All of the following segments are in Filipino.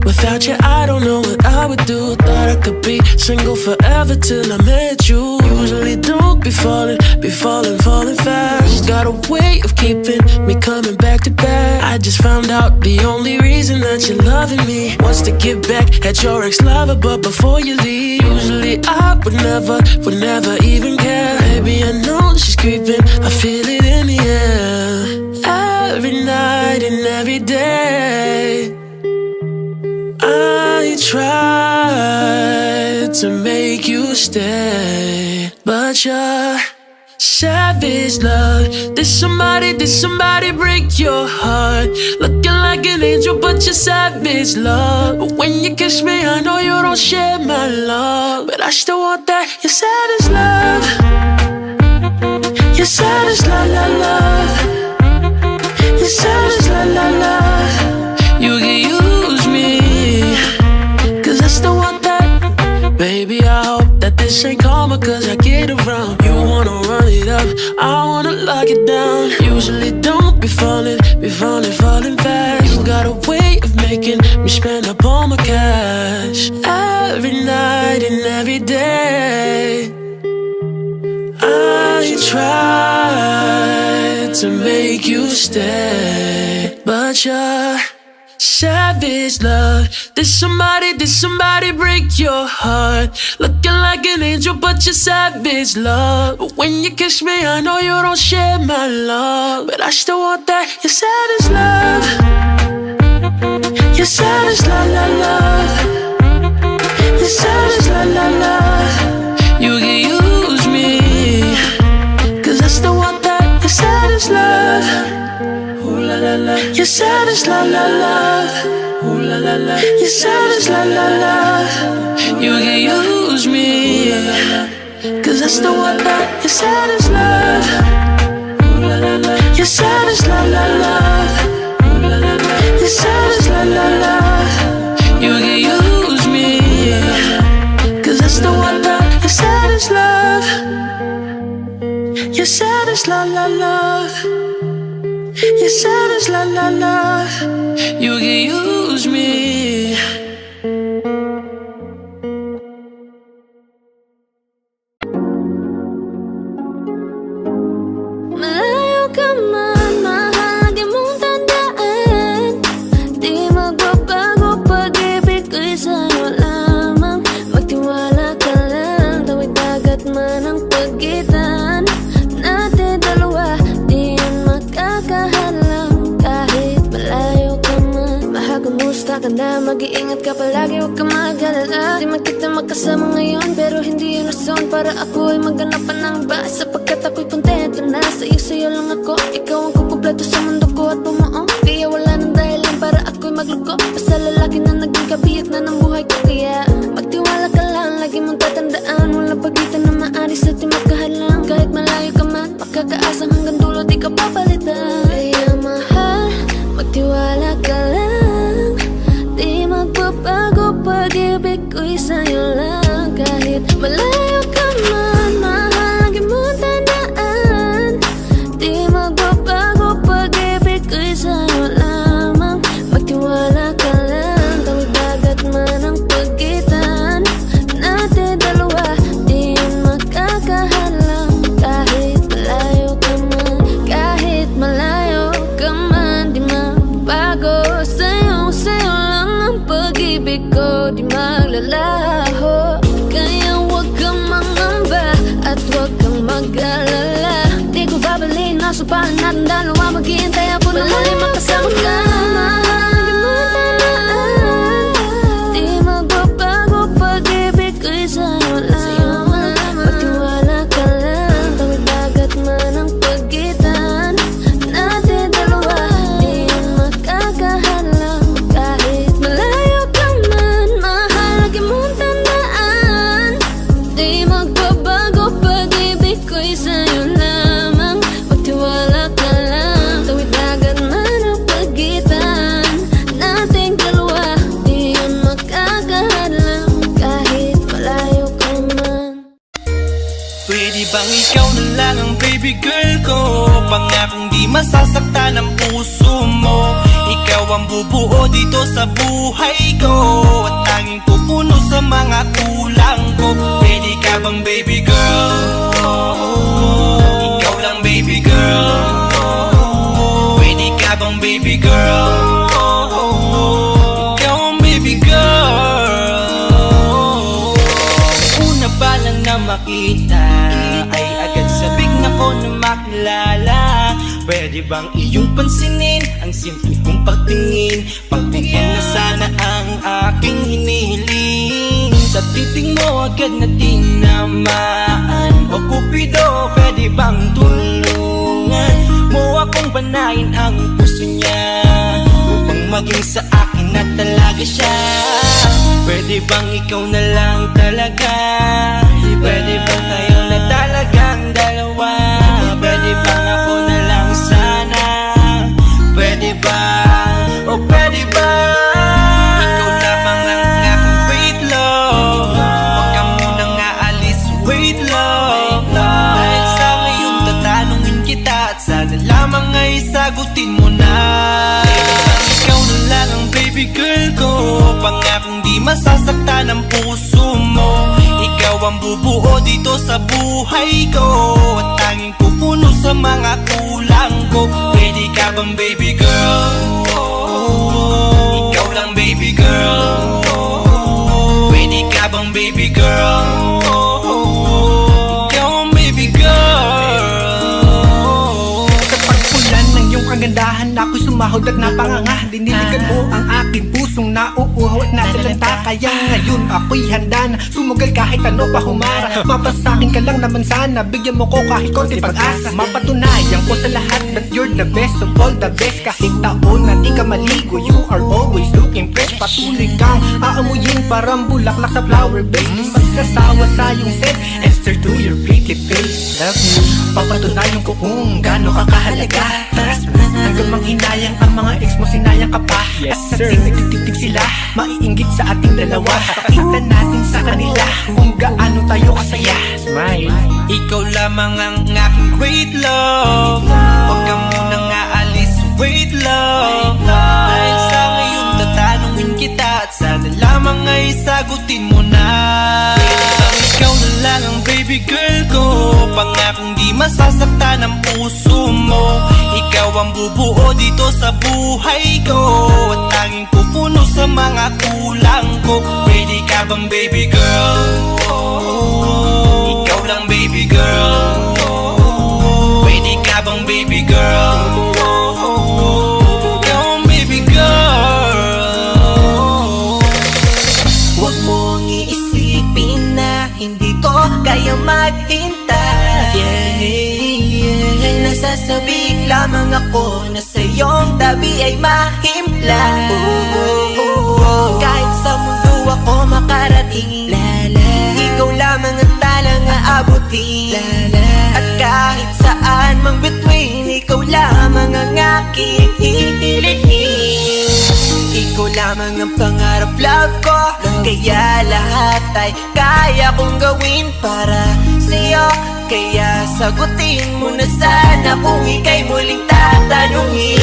Without you, I don't know what I would do. Thought I could be single forever till I met you. Usually don't be falling fast. Got a way of keeping me coming back to back. I just found out the only reason that you're loving me was to get back at your ex-lover, but before you leave, usually I would never even care. Baby, I know she's creeping, I feel it in the air. Every night and every day I tried to make you stay, but you're savage, love. Did somebody break your heart? Looking like an angel, but you're savage, love. But when you kiss me, I know you don't share my love, but I still want that. You're savage, love. You're savage, la la love. You're savage, la la love. You can use me, cause I still want that. Baby, I hope that this ain't karma, cause I get around. You wanna run it up, I wanna lock it down. Usually don't be falling fast. You got a way of making me spend up all my cash. Every night and every day I tried to make you stay, but you're savage, love. Did somebody break your heart? Looking like an angel, but you're savage, love. But when you kiss me, I know you don't share my love, but I still want that. You're savage, love. You're savage, la la love. You're savage, la la love. You can use me, cause I still want that. You're savage, love. Ooh la la la. You're savage, la la love. Ooh la la la. You're savage, la la love. You can use me, cause I still want that. You're savage, love. Ooh la la la. You're savage, la la love. Ooh la la la. You're savage, la la love. You can use me, cause I still want that. You're savage, love. You're savage, la la love. You're savage, la la love. You can use me. Malayo ka man, mahagi mong tandaan. Di magbabago, pag-ibig ko'y sa'yo lamang. Magtiwala ka lang, tawid dagat man ang pagitan natin dalawa. Di yan makakahalang kahit malayo ka man. Mahagumusta ka na, mag-iingat ka palagi, huwag ka mag-alala. Di man kita magkasama ngayon, pero hindi yun rason para ako ay maghanap pa ng iba. Sapagkat ako'y kontento na sa'yo lang ako. Ikaw ang kukumpleto sa mundo ko at bumuo. Kaya wala nang dahilan para ako'y magluko. Basta lalaki na naging kabiyak na ng buhay ko. Kaya magtiwala ka lang, lagi mong tatandaan. Walang pagitan na maaris at di magkahalang. Kahit malayo ka man, makakaasang hanggang dulo di ka papalitan. Kaya mahal, magtiwala ka lang. Di magbabago, pag-ibig ko'y sa'yo lang. Kahit malayo ka man, mahagi mong tandaan. Di magbabago, pag-ibig ko'y sa'yo lamang. Magtiwala ka lang, tawid dagat man ang pagitan natin dalawa. Di yan makakahalang kahit malayo ka man. Kahit malayo ka man, di magbago. Sa'yo lang ang pag-ibig ko, di maglalaho. Kaya huwag kang mangamba at huwag kang mag-alala. Di ko babaliin na sumpahan natin dalawa. Maghihintay ako na muli makasama ka. Mahagi mo tandaan. Di magbabago, pag-ibig ko'y sa'yo lamang. Magtiwala ka lang, tawid dagat man ang pagitan natin dalawa. Di yan makakahalang kahit malayo ka man. Mahagi mong tandaan. Di magbabago, pag-ibig ko'y sa'yo lamang. Magtiwala ka lang, tawid dagat man ang pagitan nating dalawa. Di yan makakahalang kahit malayo ka man. Pwede bang ikaw na lang ang baby girl ko? Pangakong di masasaktan ang puso mo. Ikaw ang bubuo dito sa buhay ko, at tanging pupuno sa mga kulang ko. Pwede ka bang baby girl? Ikaw lang baby girl. Pwede ka bang baby girl? Ikaw ang baby girl. Una pa lang na makita ay agad sabik na ko na makilala. Pwede bang iyong pansinin ang simple kong pagtingin? Pagbigyan na sana ang aking hinihiling. Sa titing mo agad na tinamaan. O Cupido, pwede bang tulungan mo akong banayin ang puso niya, upang maging sa akin na talaga siya? Pwede bang ikaw na lang talaga? Pwede bang tayo na talagang dalawa? Pwede bang ako na lang sana? Pwede ba? O pwede ba? Ikaw lamang ang aking wait love. Huwag ka munang aalis, wait love. Dahil sa ngayon tatanungin kita, at sana lamang ay sagutin mo na. Ikaw na lang ang baby girl ko, pangakong di masasaktan ang puso mo. Ikaw ang bubuo dito sa buhay ko, at tanging pupuno sa mga kulang ko. Pwede ka bang baby girl? Ikaw lang baby girl. Pwede ka bang baby girl? Ikaw ang baby girl. Sa pagpulan ng iyong kagandahan, ako'y sumahod at napanganga. Diniligan mo ang aking pusong nauuhaw at natalanta. Kaya ngayon ako'y handa na sumugal kahit ano pa humara. Mapasakin ka lang naman sana, bigyan mo ko kahit konti pag-asa. Mapatunayan ko sa lahat that you're the best of all the best. Kahit taon na di ka maligo, you are always looking fresh. Patuloy kang aamuyin parang bulaklak sa flower base. Di magsasawa sa iyong scent and stir to your pretty face. Love me, papatunayan ko kung gaano ka kahalaga. Taras hanggang manghinayang ang mga ex mo, sinayang ka pa. Yes, at sa tingtig sila, maiinggit sa ating dalawa. Pakita natin sa kanila kung gaano tayo kasaya. Smile. Ikaw lamang ang aking great love. Huwag ka munang aalis, wait love. Dahil sa ngayon tatanungin kita, at sana lamang ay sagutin mo na. Ikaw na lang ang baby girl ko, pangakong di masasaktan ang puso mo. Ikaw ang bubuo dito sa buhay ko, at tanging pupuno sa mga kulang ko. Pwede ka bang baby girl? Ikaw lang baby girl. Pwede ka bang baby girl? Ikaw ang baby girl. Huwag mong iisipin na hindi ko kaya maghintay. Nasasabik lamang ako na sa iyong tabi ay mahimpla. Kahit sa mundo ako makarating, ikaw lamang ang talang aabutin. At kahit saan mang between, ikaw lamang ang aking hihilihin. Ikaw lamang ang pangarap, love ko. Kaya lahat ay kaya kong gawin para sa'yo. Kaya sagutin mo na sana kung ika'y muling tatanungin.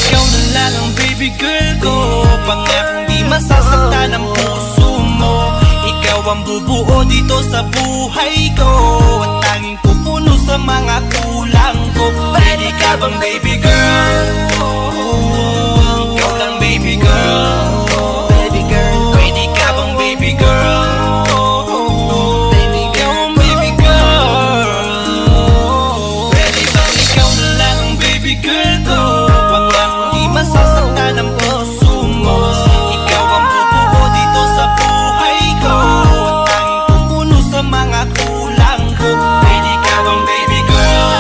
Ikaw na lang ang baby girl ko, pangakong di masasaktan ang puso mo. Ikaw ang bubuo dito sa buhay ko, at tanging pupuno sa mga kulang ko. Pwede ka bang baby girl? Ikaw lang baby girl. Baby girl, Pwede ka bang baby girl? baby Ikaw girl, ang baby girl. Pwede bang ikaw na lang ang baby girl ko, pangakong di masasaktan ang puso mo. Ikaw ang bubuo dito sa buhay ko, at tanging pupuno sa mga kulang ko. Pwede ka bang baby girl?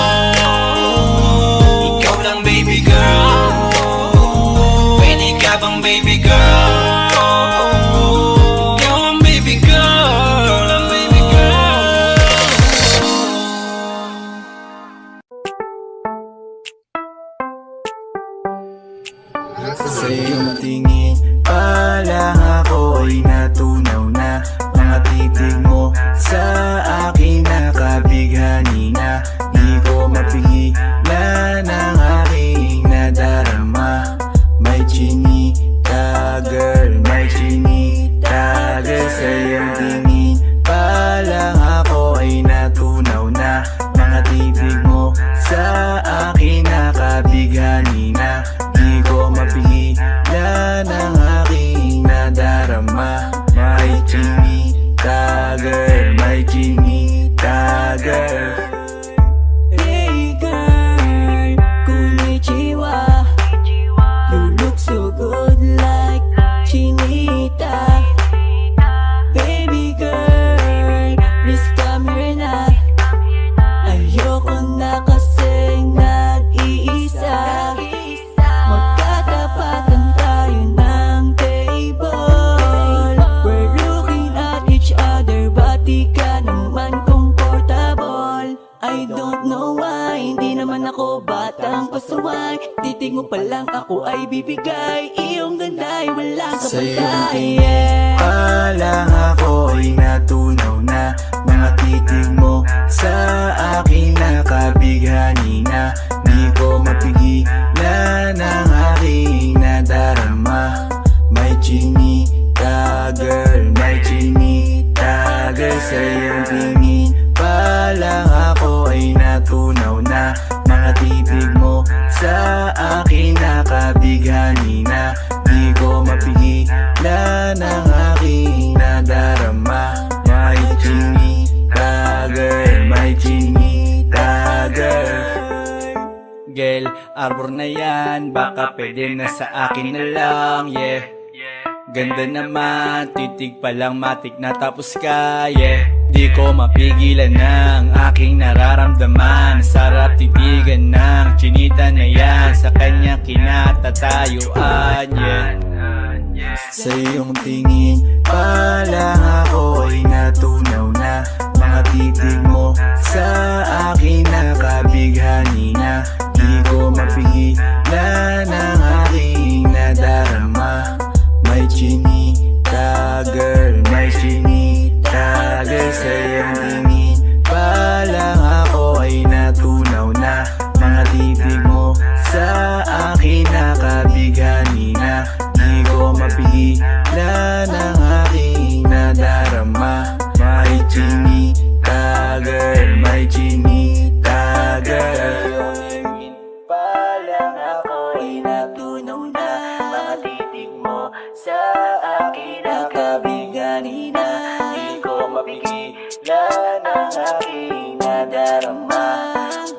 Ikaw lang baby girl. chinita. Baby girl, please come here na. Ayoko na kasing nag-iisa. Magkatapatan tayo ng table. We're looking at each other, ba't di ka naman comfortable? I don't know why, hindi naman ako batang pasaway. Titig mo pa lang ako ay bibigay. Iyong ganda ay walang kapantay. Yeah. Palang ako ay natunaw na. Mga titig mo sa akin nakabighani na. Di ko mapigilan ang aking nadarama. May chinita girl, may chinita girl. Sa iyong tingin palang ako ay natunaw na. Mga titig mo sa akin nakabighani na. Di ko mapigilan ang aking nadarama. May chinita girl, may chinita girl. Girl, arbor na yan, baka pwede na sa akin na lang, yeah. Ganda naman, titig pa lang matik na tapos ka, yeah. Di ko mapigilan ng aking nararamdaman. Sarap titigan ng chinita na yan, sa kanya kinatatayuan, yeah. Sa iyong tingin palang ako ay natunaw na. Mga titig mo sa akin nakabighani na. Di ko mapigilan ang aking nadarama. May chinita girl, may chinita girl. Sa iyong tingin palang ako ay natunaw na. Mga titig mo sa akin nakabighani na. Di ko mapigilan ang aking nadarama. May chinita girl, may chinita girl. Palang ako ay natunaw na. Mga titig mo sa akin nakabighani na. Di ko mapigilan ang aking nadarama.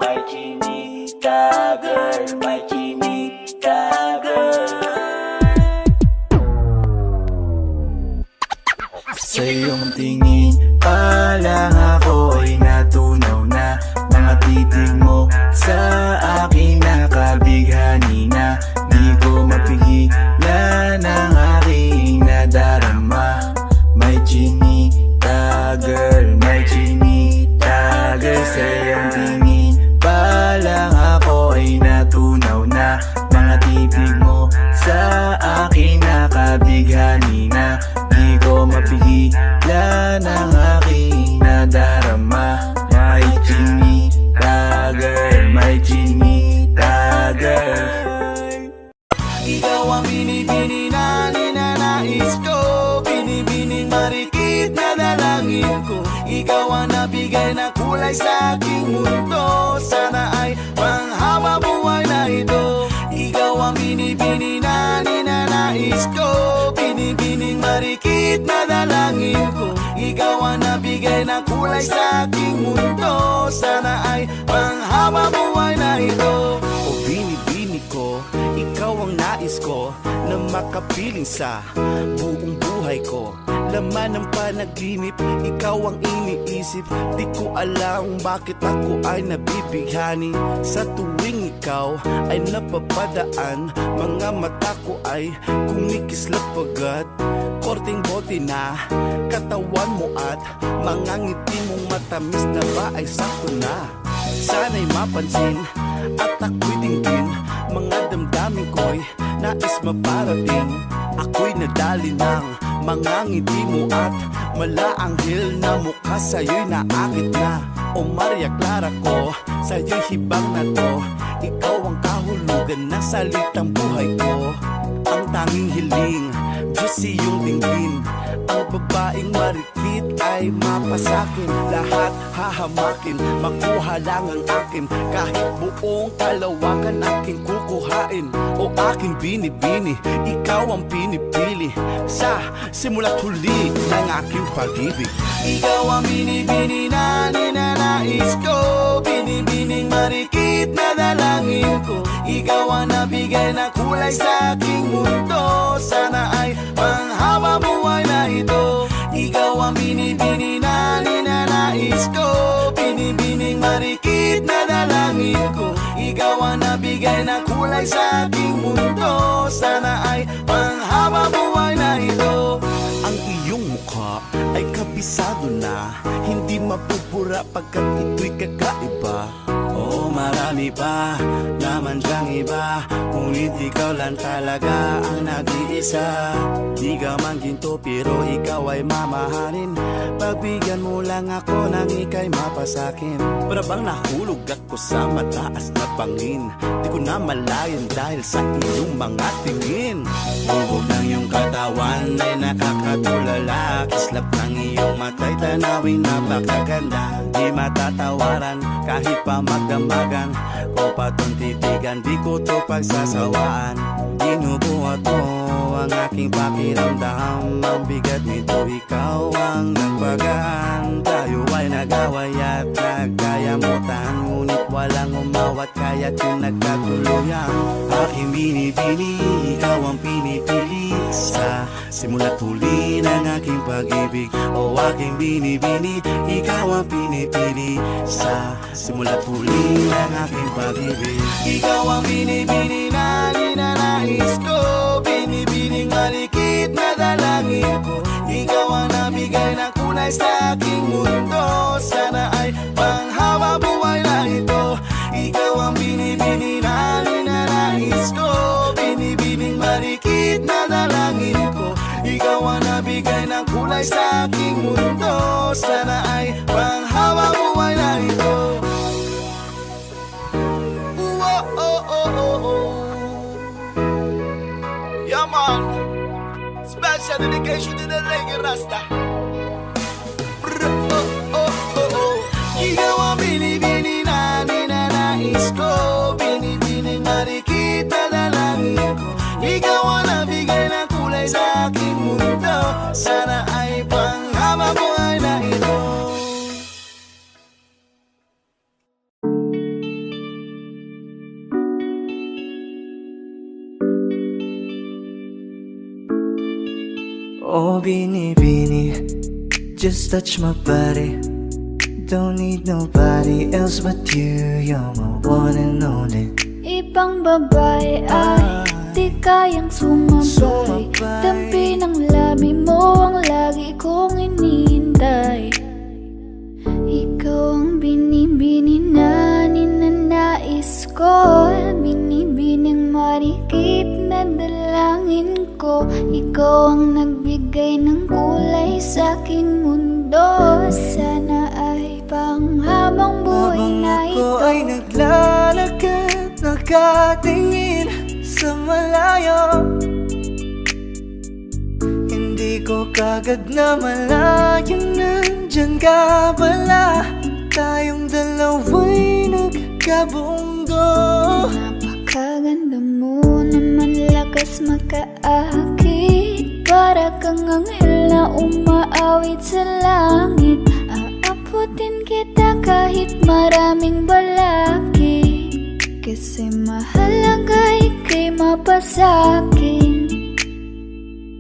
May chinita girl, may chinita girl. Sa iyong tingin palang ako ay natunaw na. Mga titig mo sa akin nakabighani na. Di ko mapigilan ang aking nadarama. May chinita girl, may chinita girl. Sa iyong tingin palang ako ay natunaw na. Mga titig mo sa akin nakabighani na. Di ko mapigilan ang aking nadarama. May chinita girl, may chinita girl. Ikaw ang binibini na ninanais ko. Binibining marikit na dalangin ko. Ikaw ang nabigay na kulay sa aking mundo. Sana ay panghaba buhay na ito. Ikaw ang binibini na ninanais ko. Binibining marikit na dalangin ko. Ikaw ang nabigay na kulay sa aking mundo. Sana ay panghaba buhay na ito. O binibini ko, ikaw ang nais ko na makapiling sa buong buhay ko. Laman ng panaginip, ikaw ang iniisip. Di ko alam bakit ako ay nabibighani. Sa tuwing ikaw ay napapadaan, mga mata ko ay kumikislap agad. Korting bote na katawan mo at mga ngiti mong matamis na ba ay sakto na. Sana'y mapansin at ako'y dinggin, mga damdamin ko'y nais maparating. Ako'y nadali ng mga ngiti mo at malaanghel na mukha sa'yo'y naakit na. O Maria Clara ko, sa'yo'y hibang na to. Ikaw ang kahulugan ng salitang buhay ko. Ang tanging hiling, Diyos iyong dinggin. Ang babaeng marikit ay mapasakin. Lahat hahamakin, makuha lang ang akin. Kahit buong kalawakan aking kukuhain. O aking binibini, ikaw ang pinipili. Sa simula't huli ng aking pag-ibig. Ikaw ang binibini na ninanais ko. binibining marikit na dalangin ko. Ikaw ang nabigay na kulay sa aking mundo. Sana ay panghaba buhay na ito. Ikaw ang binibini na ninanais ko. Binibining marikit na dalangin ko. Ikaw ang nabigay na kulay sa aking mundo. Sana ay panghaba buhay na ito. Ang iyong mukha ay kabisado na, hindi mapupura pagkat ito'y kakaiba. Oo, marami pa naman dyang iba, ngunit ikaw lang talaga ang nag-iisa. Di ka man ginto pero ikaw ay mamahalin. Pagbigyan mo lang ako nang ika'y mapasakin. Para bang nahulog ako sa mataas na bangin. Di ko na malayan dahil sa iyong mga tingin. Bubog ng iyong katawan ay nakakatulala. Kislap ng iyong mata'y tanawin napakaganda. Di matatawaran kahit pa magdamagan. Kung patong titigan di ko to pagsasawaan. Binubuhat mo ang aking pakiramdam. Ang bigat nito ikaw ang nagpagaan. Tayo ay nag-away at nagkayamutan, ngunit walang umawat kaya't yung nagkatuluyan. Aking binibini, ikaw ang pinipili. Sa simula't huli ng aking pag-ibig. O aking binibini, ikaw ang pinipili. Sa simula't huli ng aking pag-ibig. Ikaw ang binibini na ninanais ko. Binibining malikit na dalangin ko. Ikaw ang nabigay na kulay sa aking mundo. Sana ay panghaba buhay na ito. Ikaw ang binibini na ninanais ko. Binibining malikit na dalangin ko. Ikaw ang nabigay ng kulay sa aking mundo. Sana ay panghaba buhay na ito. Yeah, man. Special dedication to the Reggae Rasta. Ikaw ang binibini na ninanais ko. Binibining marikit na dalangin ko. Ikaw ang nabigay ng kulay sa aking mundo. Sana ay panghaba buhay na ito. Oh, binibini, just touch my body. Don't need nobody else but you. You're my one and only. Ibang babae ay di kayang sumabay. Dampi ng labi mo ang lagi kong inihintay. Ikaw ang binibini na ninanais ko. Binibining marikit na dalangin ko. Ikaw ang nagbigay ng kulay sa aking mundo. Sana ay panghabang buhay na Habang ako ito. ay naglalakad, nakatingin sa malayo, hindi ko kagad na malayo nandyan ka pala. Tayong dalawa'y nagkabunggo. Napakaganda mo naman, lakas makaakit. Para kang anghel na umaawit sa langit. Aabutin kita kahit maraming balakid. Kasi mahalaga ika'y mapasakin.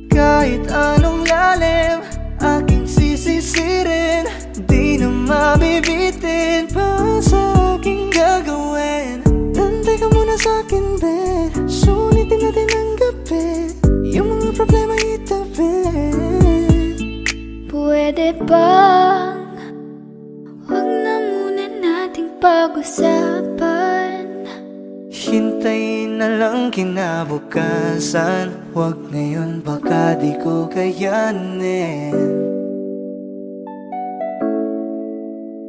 Kahit anong lalim, aking sisisirin. Di na mabibitin pa sa aking gagawin. Tantay ka muna sa'kin, be. Sunitin natin ang gabi. Yung mga problema itabi. Pwede bang huwag na muna nating pag-usapan? Hintayin na lang kinabukasan. Huwag ngayon baka di ko kayanin.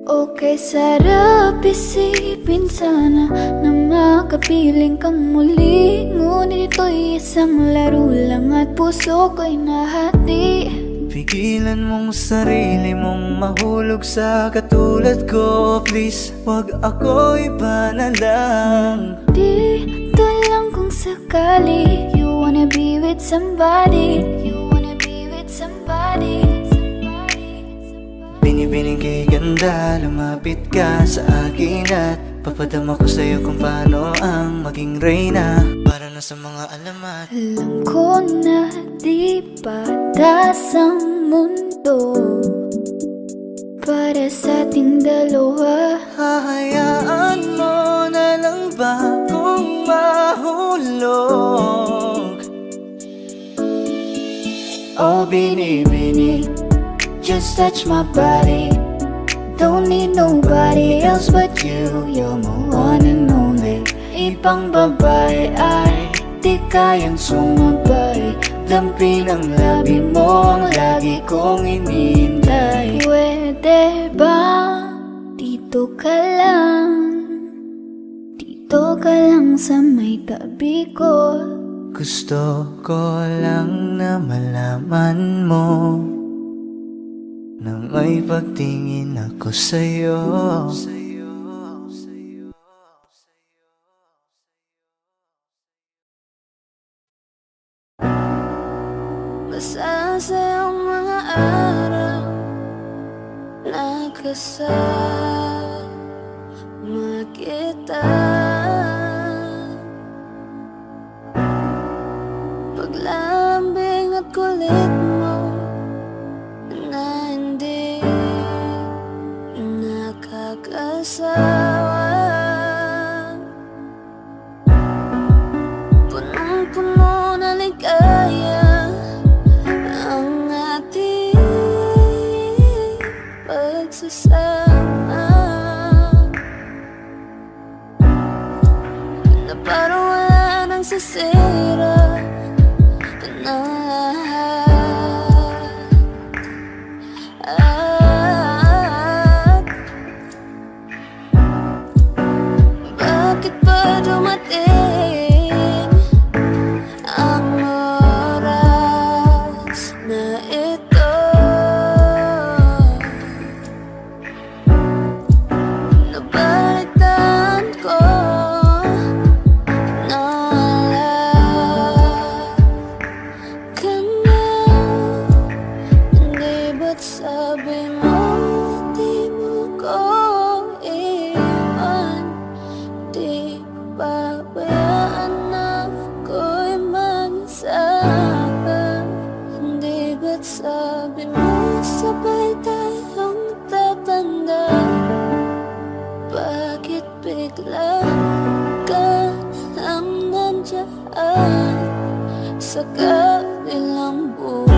Okay, sarap isipin sana na makapiling kang muli. Ngunit ito'y isang laro lang at puso ko'y nahati. Pigilan mong sarili mong mahulog sa katulad ko. Please, wag ako iba na lang. Dito lang kung sakali you wanna be with somebody. You wanna be with somebody. Binibining kay ganda tanda, lumapit ka sa akin at papadama ko sa'yo kung paano ang maging reyna. Para na sa mga alamat. Alam ko na di patas ang mundo para sa ating dalawa. Hahayaan mo na lang ba kung mahulog? Oh, binibini, just touch my body. Don't need nobody else but you. You're my one and only. Ibang babae ay di kayang sumabay. Dampi ng labi mo ang lagi kong inihintay. Pwede ba dito ka lang? Dito ka lang sa may tabi ko. Gusto ko lang na malaman mo na may pagtingin ako sa'yo. Basta sa'yong mga araw nakasama kita. Paglambing at kulit mo na hindi nakakasawa. Punong-puno na ligaya ang ating pagsasama, na parang wala nang sisira na lahat. Bakit ba dumating ang oras na ito? Nabalitaan ko na wala ka na. Hindi ba't sabi mo di mo ko iwan? Di pabayaan na ako'y mag-isa. Hindi ba't sabi mo sabay tayong tatanda? Bakit bigla ka lang nandyan sa kabilang buhay?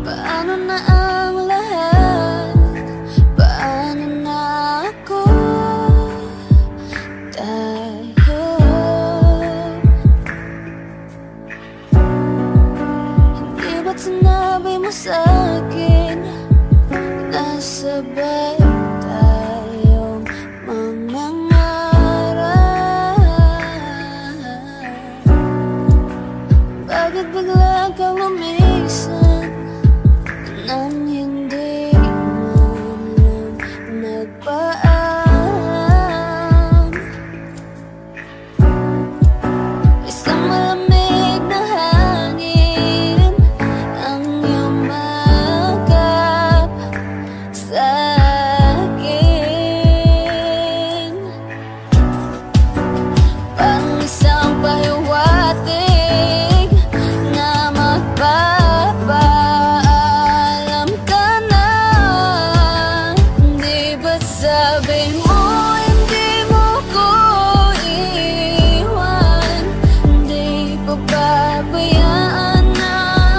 Paano na ang lahat? Paano na ako? Tayo hindi ba't sinabi mo sa'kin na sabay tayong mangangarap? Bakit bigla kang lumisan nang hindi mo lang nagpaalam? Isang malamig na hangin ang iyong magap sa'kin. Parang isang pahiwatig na magpapaalam ka na. Hindi ba't sabi mo hindi mo ko iwan? Hindi pa pabayaan na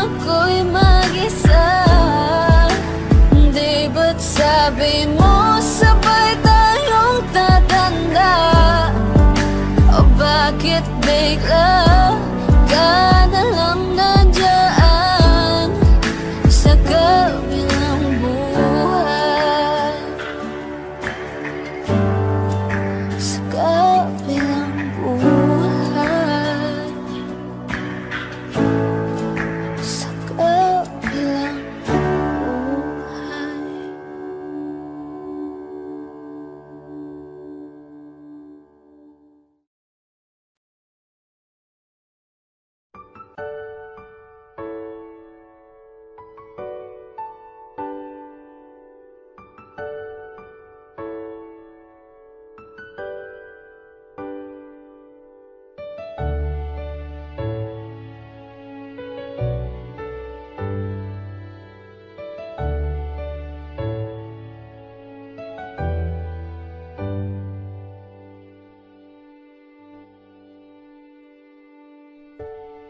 ako'y mag-isa? Hindi ba't sabi mo sabay tayong tatanda? O bakit bigla ka na lang nandyan sa kabilang buhay? Sa kabilang buhay. Sa kabilang buhay.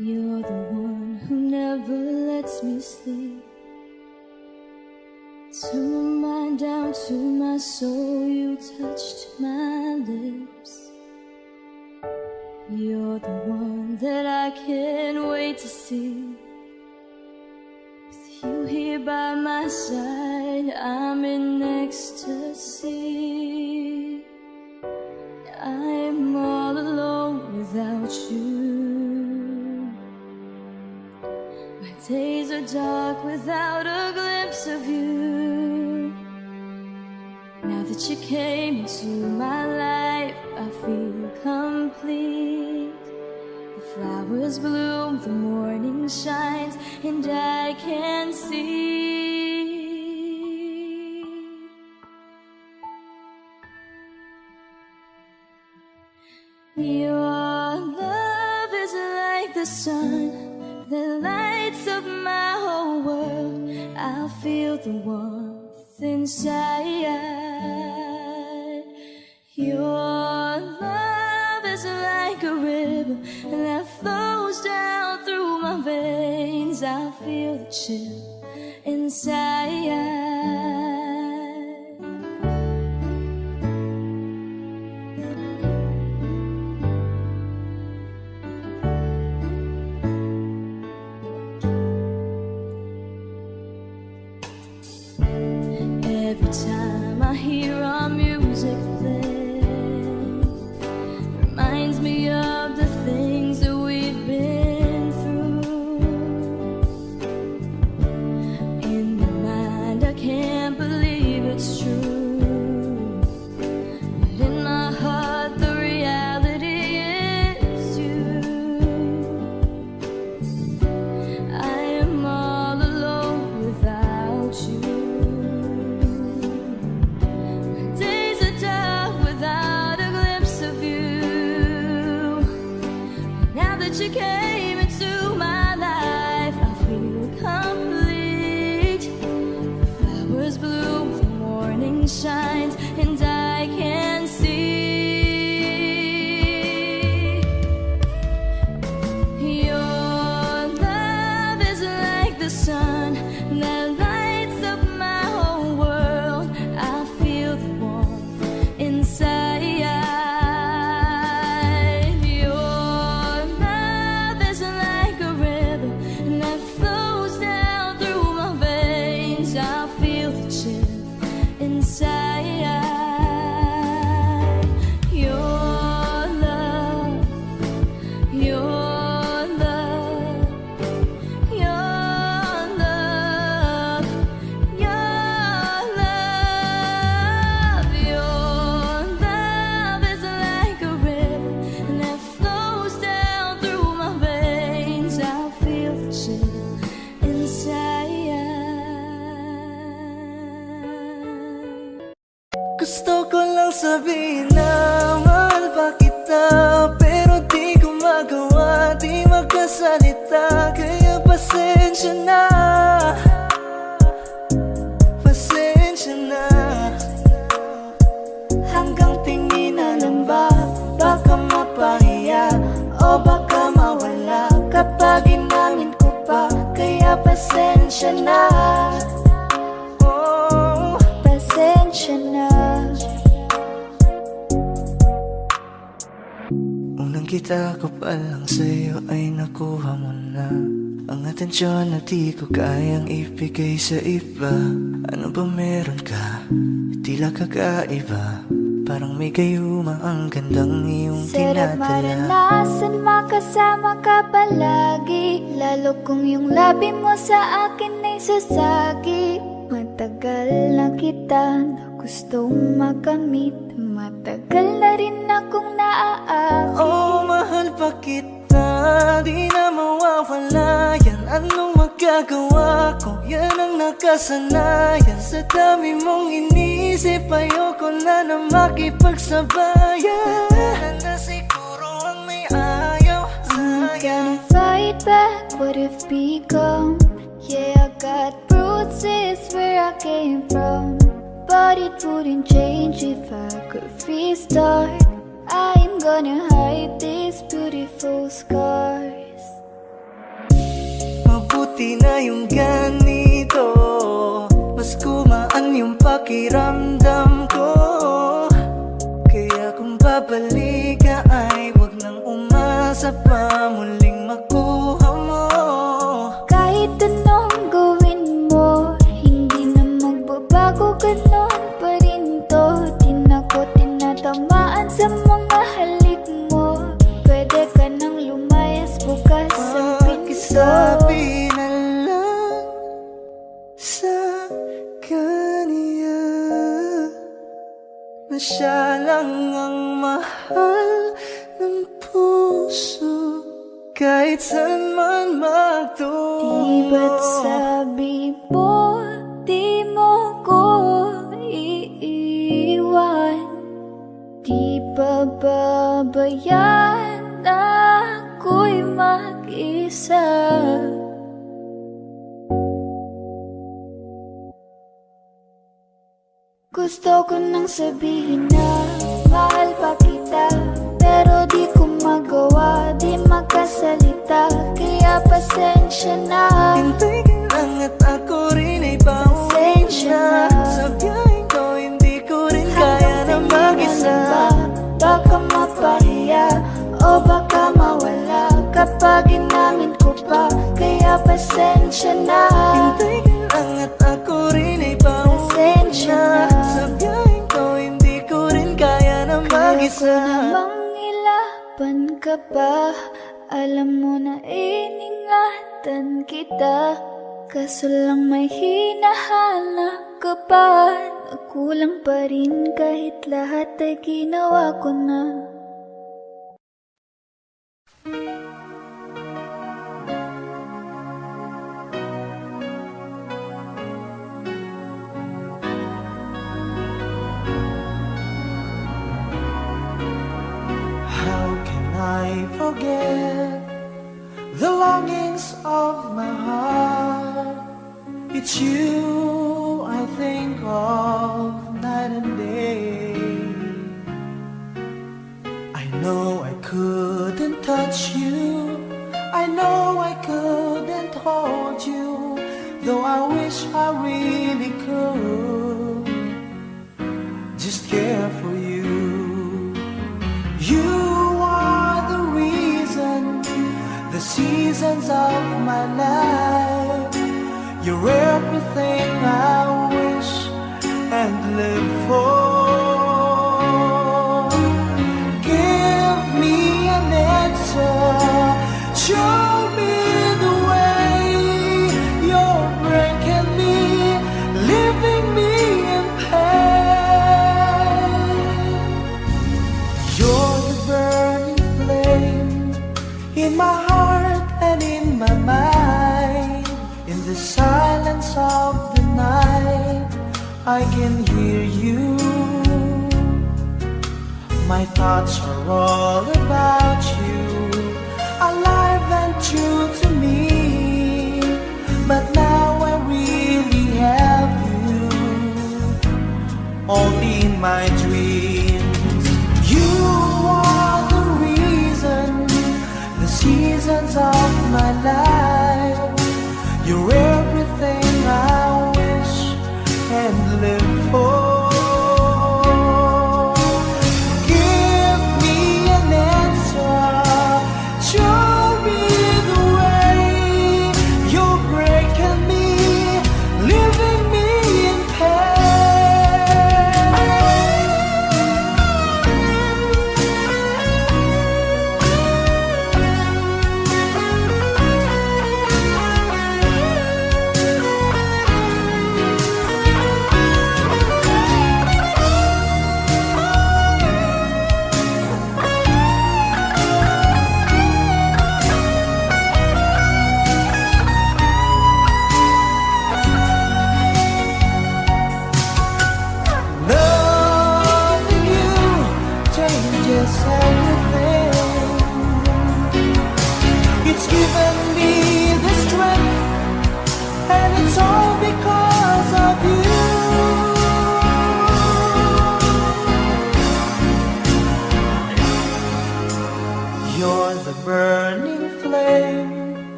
You're the one who never lets me sleep. To my mind, down to my soul, you touched my lips. You're the one that I can't wait to see. With you here by my side, I'm in ecstasy. I'm all alone without you. My days are dark without a glimpse of you. Now that you came into my life, I feel complete. The flowers bloom, the morning shines, and I can see. Your love is like the sun that lights up my whole world. I feel the warmth inside. Your love is like a river that flows down through my veins. I feel the chill inside. Every time I hear our music play, reminds me of the things that we've been through. In my mind, I can't believe it's true, but in my heart, the reality is you. I am all alone without you. You came into my life, I feel complete. The flowers bloom, the morning shines, and I can see. Your love is like the sun that lights up my whole world. I feel the warmth inside. Gusto ko lang sabihin na mahal pa kita, pero di ko magawa, di magkasalita. Kaya pasensya na, pasensya na. Hanggang tingin na lang ba, baka mapahiya o baka mawala kapag inamin ko pa. Kaya pasensya na, oh, pasensya na. Unang kita ko pa lang sa'yo ay nakuha mo na ang atensyon na di ko kayang ibigay sa iba. Ano ba meron ka? Tila kakaiba, parang may gayuma ang gandang iyong Sarap tinatala. maranasan, makasama ka palagi, lalo kung yung labi mo sa akin ay sasagi. Matagal na kita na gustong makamit, matagal na rin akong naaakit. Oh, mahal pa kita, di na mawawala yan. Anong magagawa ko? Yan ang nakasanayan. Sa dami mong iniisip, ayoko na na makipagsabayan. Kaya na siguro ang may ayaw I'm sa'yo. gonna fight back what if become. Yeah, I got bruises where I came from, but it wouldn't change if I could restart. I'm gonna hide these beautiful scars. Di na yung ganito, mas gumaan yung pakiramdam ko. Kaya kung babalik ka ay wag nang umasa pa muling makuha mo. Kahit anong gawin mo, hindi na magbabago, ganon pa rin to. Di na ko tinatamaan sa mga halik mo. Pwede ka nang lumayas, bukas ang pinto. Pakisabi na lang sa kanya na siya lang ang mahal ng puso, kahit saan man magtungo. Di ba't sabi mo, di mo ko iiwan? Di ba babayaan ako'y mag-isa? Gusto ko nang sabihin na mahal pa kita, pero di ko magawa, di makasalita. Kaya pasensya na. Hintay ka lang at ako rin ay pauwi Pasensya na. na. Sa biyaheng ko hindi ko rin kaya na mag-isa. Baka mapahiya o baka mawala kapag inamin ko pa. Kaya pasensya na. Hintay ka lang at ako rin ay pauwi Pasensya na. na. Sa biyaheng ko hindi ko rin kaya na mag-isa. Kaya ko namang ilaban ka pa. Alam mo na iningatan kita, kaso lang may hinahanap ka pa. Nagkulang pa rin kahit lahat ay ginawa ko na. How can I forget the longings of my heart? It's you I think of night and day. I know I couldn't touch you, I know I couldn't hold you, though I wish I really could just care for you. You are the reason, the seasons of my life. You're everything I wish and live for. Give me an answer, show me the way. You're breaking me, leaving me in pain. You're the burning flame in my heart and in my mind. In the silence of the night, I can hear you. My thoughts are all about you, alive and true to me. But now I really have you, only in my dreams. You are the reason, the seasons of my life. You're everything I wish and live for. Give me an answer, show me the way. You're breaking me, leaving me in pain.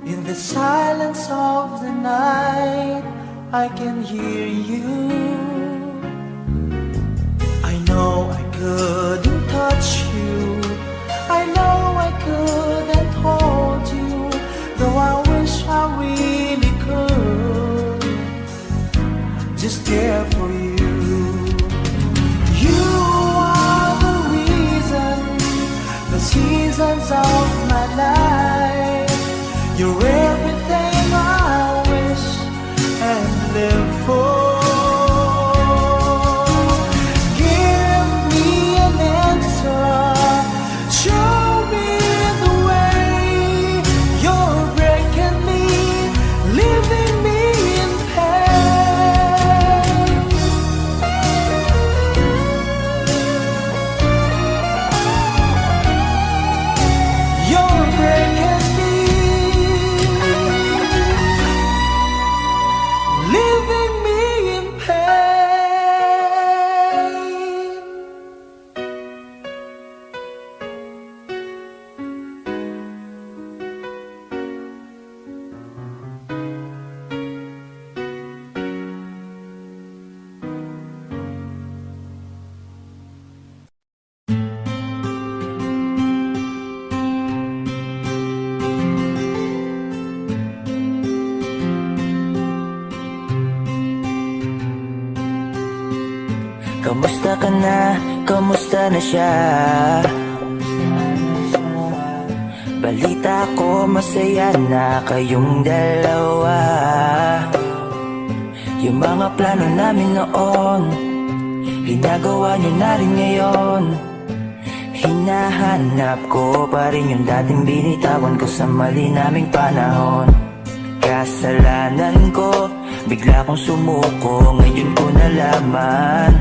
In the silence of the night, I can hear you. I know I couldn't touch you, I know I couldn't hold you, though I wish I really could just care for you. You are the reason, the seasons of my life. You're everything I wish and live for. Give me an answer, show me the way. You're breaking me, leaving me in pain. You're breaking me, leaving me in pain. Kamusta ka na? Kamusta na siya? Balita ko masaya na kayong dalawa. Yung mga plano namin noon, ginagawa nyo na rin ngayon. Hinahanap ko pa rin yung dating binitawan ko sa mali naming panahon. Kasalanan ko, bigla kong sumuko, ngayon ko nalaman.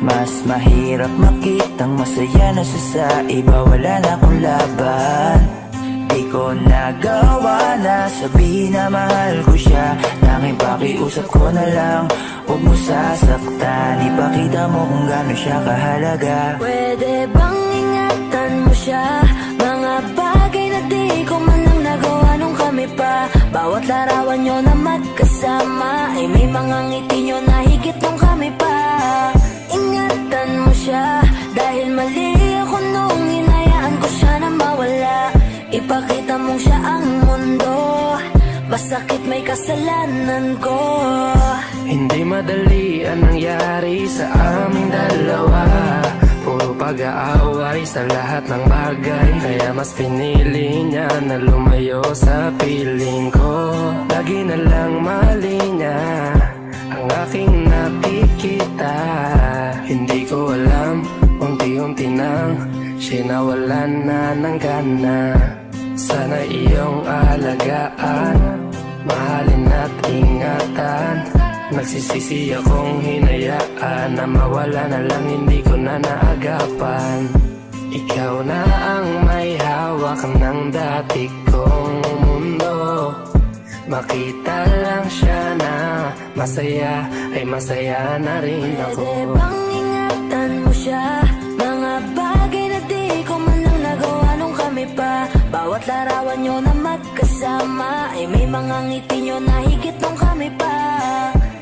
Mas mahirap makitang masaya na siya sa iba, wala na akong laban. Di ko nagawa na sabihin na mahal ko siya, tanging pakiusap ko na lang, huwag mo sasaktan. Ipakita mo kung gaano siya kahalaga. Pwede bang ingatan mo siya? Mga bagay na di ko man lang nagawa nung kami pa. Bawat larawan nyo na magkasama ay may mga ngiti nyo na higit nung kami pa. Ingatan mo siya, dahil mali ako nung hinayaan ko siya na mawala. Ipakita mong siya ang mundo, masakit may kasalanan ko. Hindi madali ang nangyari sa aming dalawa. Puro pag-aaway sa lahat ng bagay, kaya mas pinili niya na lumayo sa piling ko. Lagi na lang mali niya ang aking nakikita. Hindi ko alam, unti-unti nang sinawalan na ng gana. Sana iyong alagaan, mahalin at ingatan. Nagsisisi akong hinayaan na mawala na lang, hindi ko na naagapan. Ikaw na ang may hawak ng dati kong mundo. Makita lang siya na masaya, ay masaya na rin ako. Pwede bang ingatan mo siya? Mga bagay na di ko man lang nagawa nung kami pa. Bawat larawan nyo na magkasama ay may mga ngiti nyo na higit nung kami pa.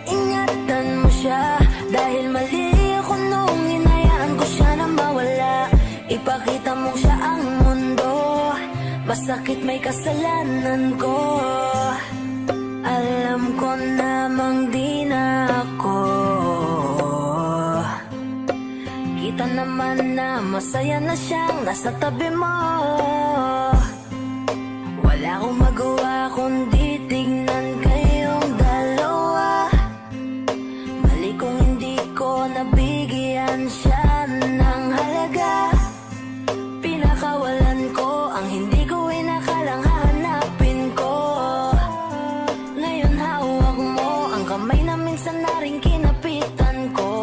Ingatan mo siya, dahil mali ako nung hinayaan ko siya na mawala. Ipakita mo siya ang mundo, masakit may kasalanan ko. Alam ko namang di na ako. Kita naman na masaya na siyang nasa tabi mo. Wala akong magawa kundi tignan kayong dalawa. Mali kung hindi ko nabigyan siya ng halaga. Pinakawalan ko ang hindi ko inakalang hahanapin ko. Ngayon hawak mo ang kamay na minsan na rin kinapitan ko.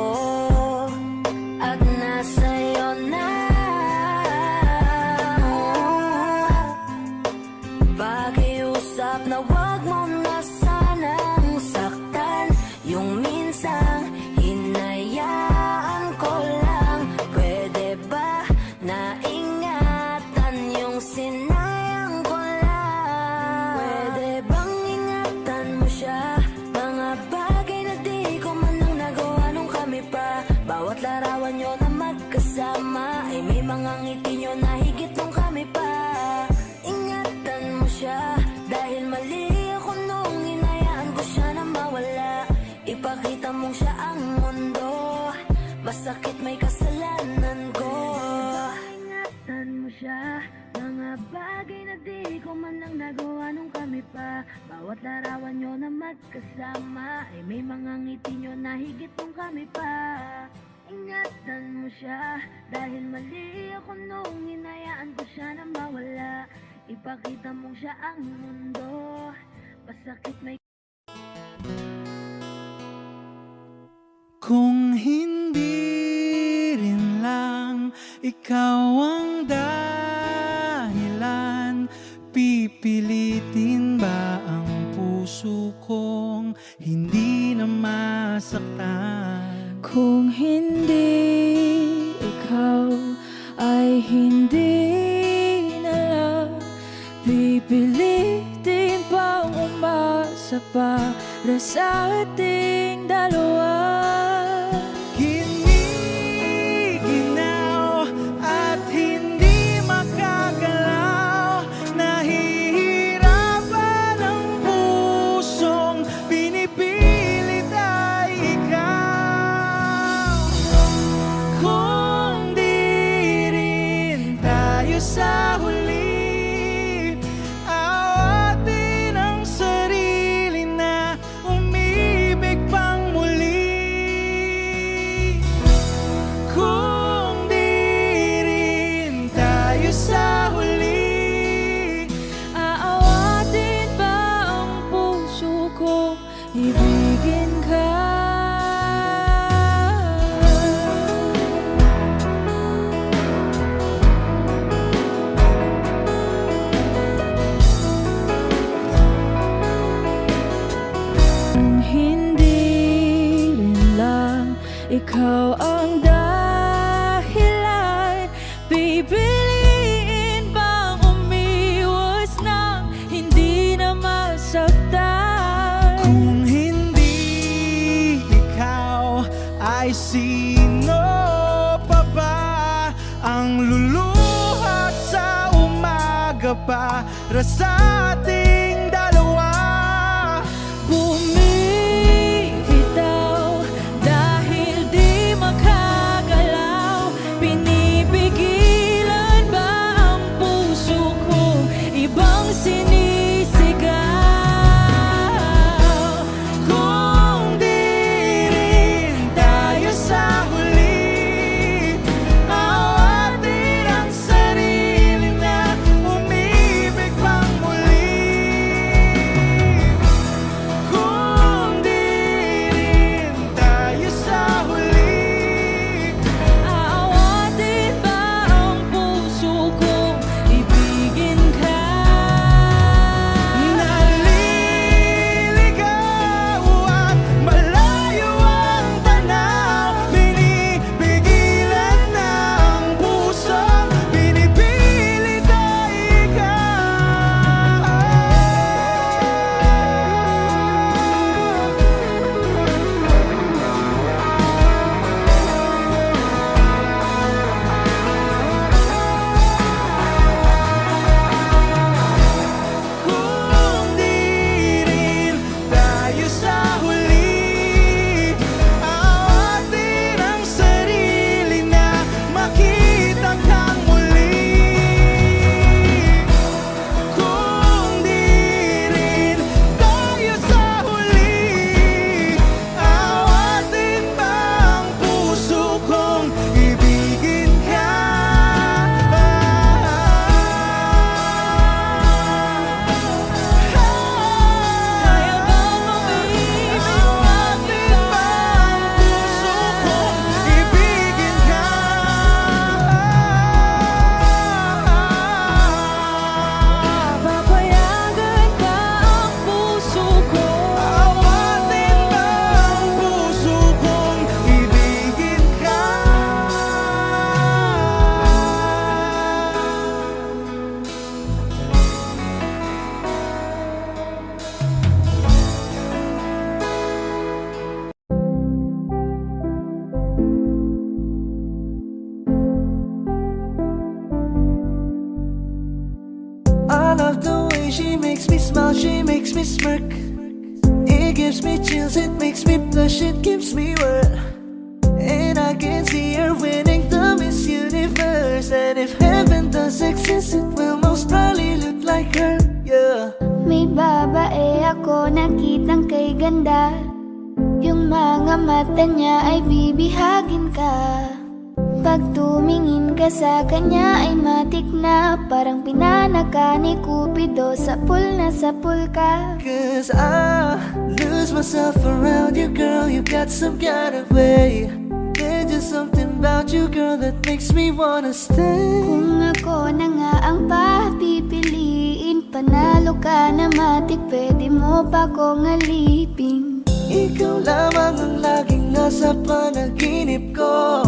At nasa'yo na. Bawat larawan nyo na magkasama ay may mga ngiti nyo na higit kung kami pa. Ingatan mo siya dahil mali ako nung hinayaan ko siya na mawala. Ipakita mong siya ang mundo, pasakit may Kung hindi rin lang ikaw ang dahilan, pipilitin ba ang puso kong hindi na masaktan? Kung hindi ikaw ay hindi na lang, pipilitin pang umasa para sa ating dalawa. Giniginaw at hindi makagalaw, nahihirapan ang pusong pinipilit ay ikaw. Kung di rin tayo sa huli, awatin ang sarili na umibig pang muli. Kung di rin tayo sa huli, Aawatin ba ang puso ko, ibigin ka? Kung hindi rin lang ikaw ang dahilan, pipiliin bang umiwas nang hindi na masaktan? kung hindi ikaw ay sino pa ba ang luluha sa umaga para sa ating dalawa? Bumibitaw dahil di makagalaw, pinipigilan ba ang puso ko, ibang sinisigaw? Kung di rin tayo sa huli, awatin ang sarili na umibig pang muli. Kung di rin tayo sa huli, Aawatin ba ang puso ko, ibigin ka? naliligaw at malayo ang tanaw, pinipigilan ng puso, pinipilit ay ikaw. Kung di rin tayo sa huli, awatin ang sarili na makita kang muli. Kung di rin tayo sa huli, awatin ba ang puso kong ibigin ka? Kaya bang umibig Awatin ba ang puso kong ibigin ka? Papayagan ba ang puso ko? Awatin ba ang puso kong ibigin ka? I love the way she makes me smile, she makes me smirk. It gives me chills, it makes me blush, it gives me world. And I can see her winning the Miss Universe. And if heaven does exist, it will most probably look like her, yeah. may baba babae ako nakitang kay ganda. Yung mga mata niya ay bibihagin ka. Pag tumingin ka sa kanya ay matik na parang pinanaka ni Cupido, sapul na sapul ka. Cause I lose myself around you, girl. You got some kind of way. There's just something about you, girl, that makes me wanna stay. Kung ako na nga ang papipiliin, panalo ka na matik, pwede mo pa kong alipin. Ikaw lamang ang laging nasa panaginip ko.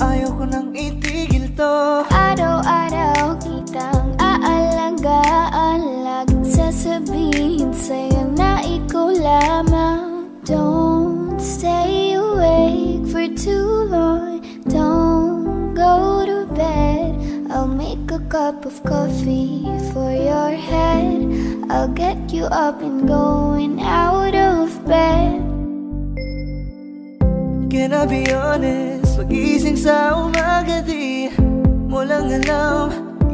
Ayaw ko nang itigil to. Araw-araw kitang aalagaan, laging sasabihin sa'yo na ikaw lamang. Don't stay awake for too long, don't go to bed. I'll make a cup of coffee for your head. I'll get you up and going out of bed. Can I be honest? Pag-ising sa umaga di mo lang alam,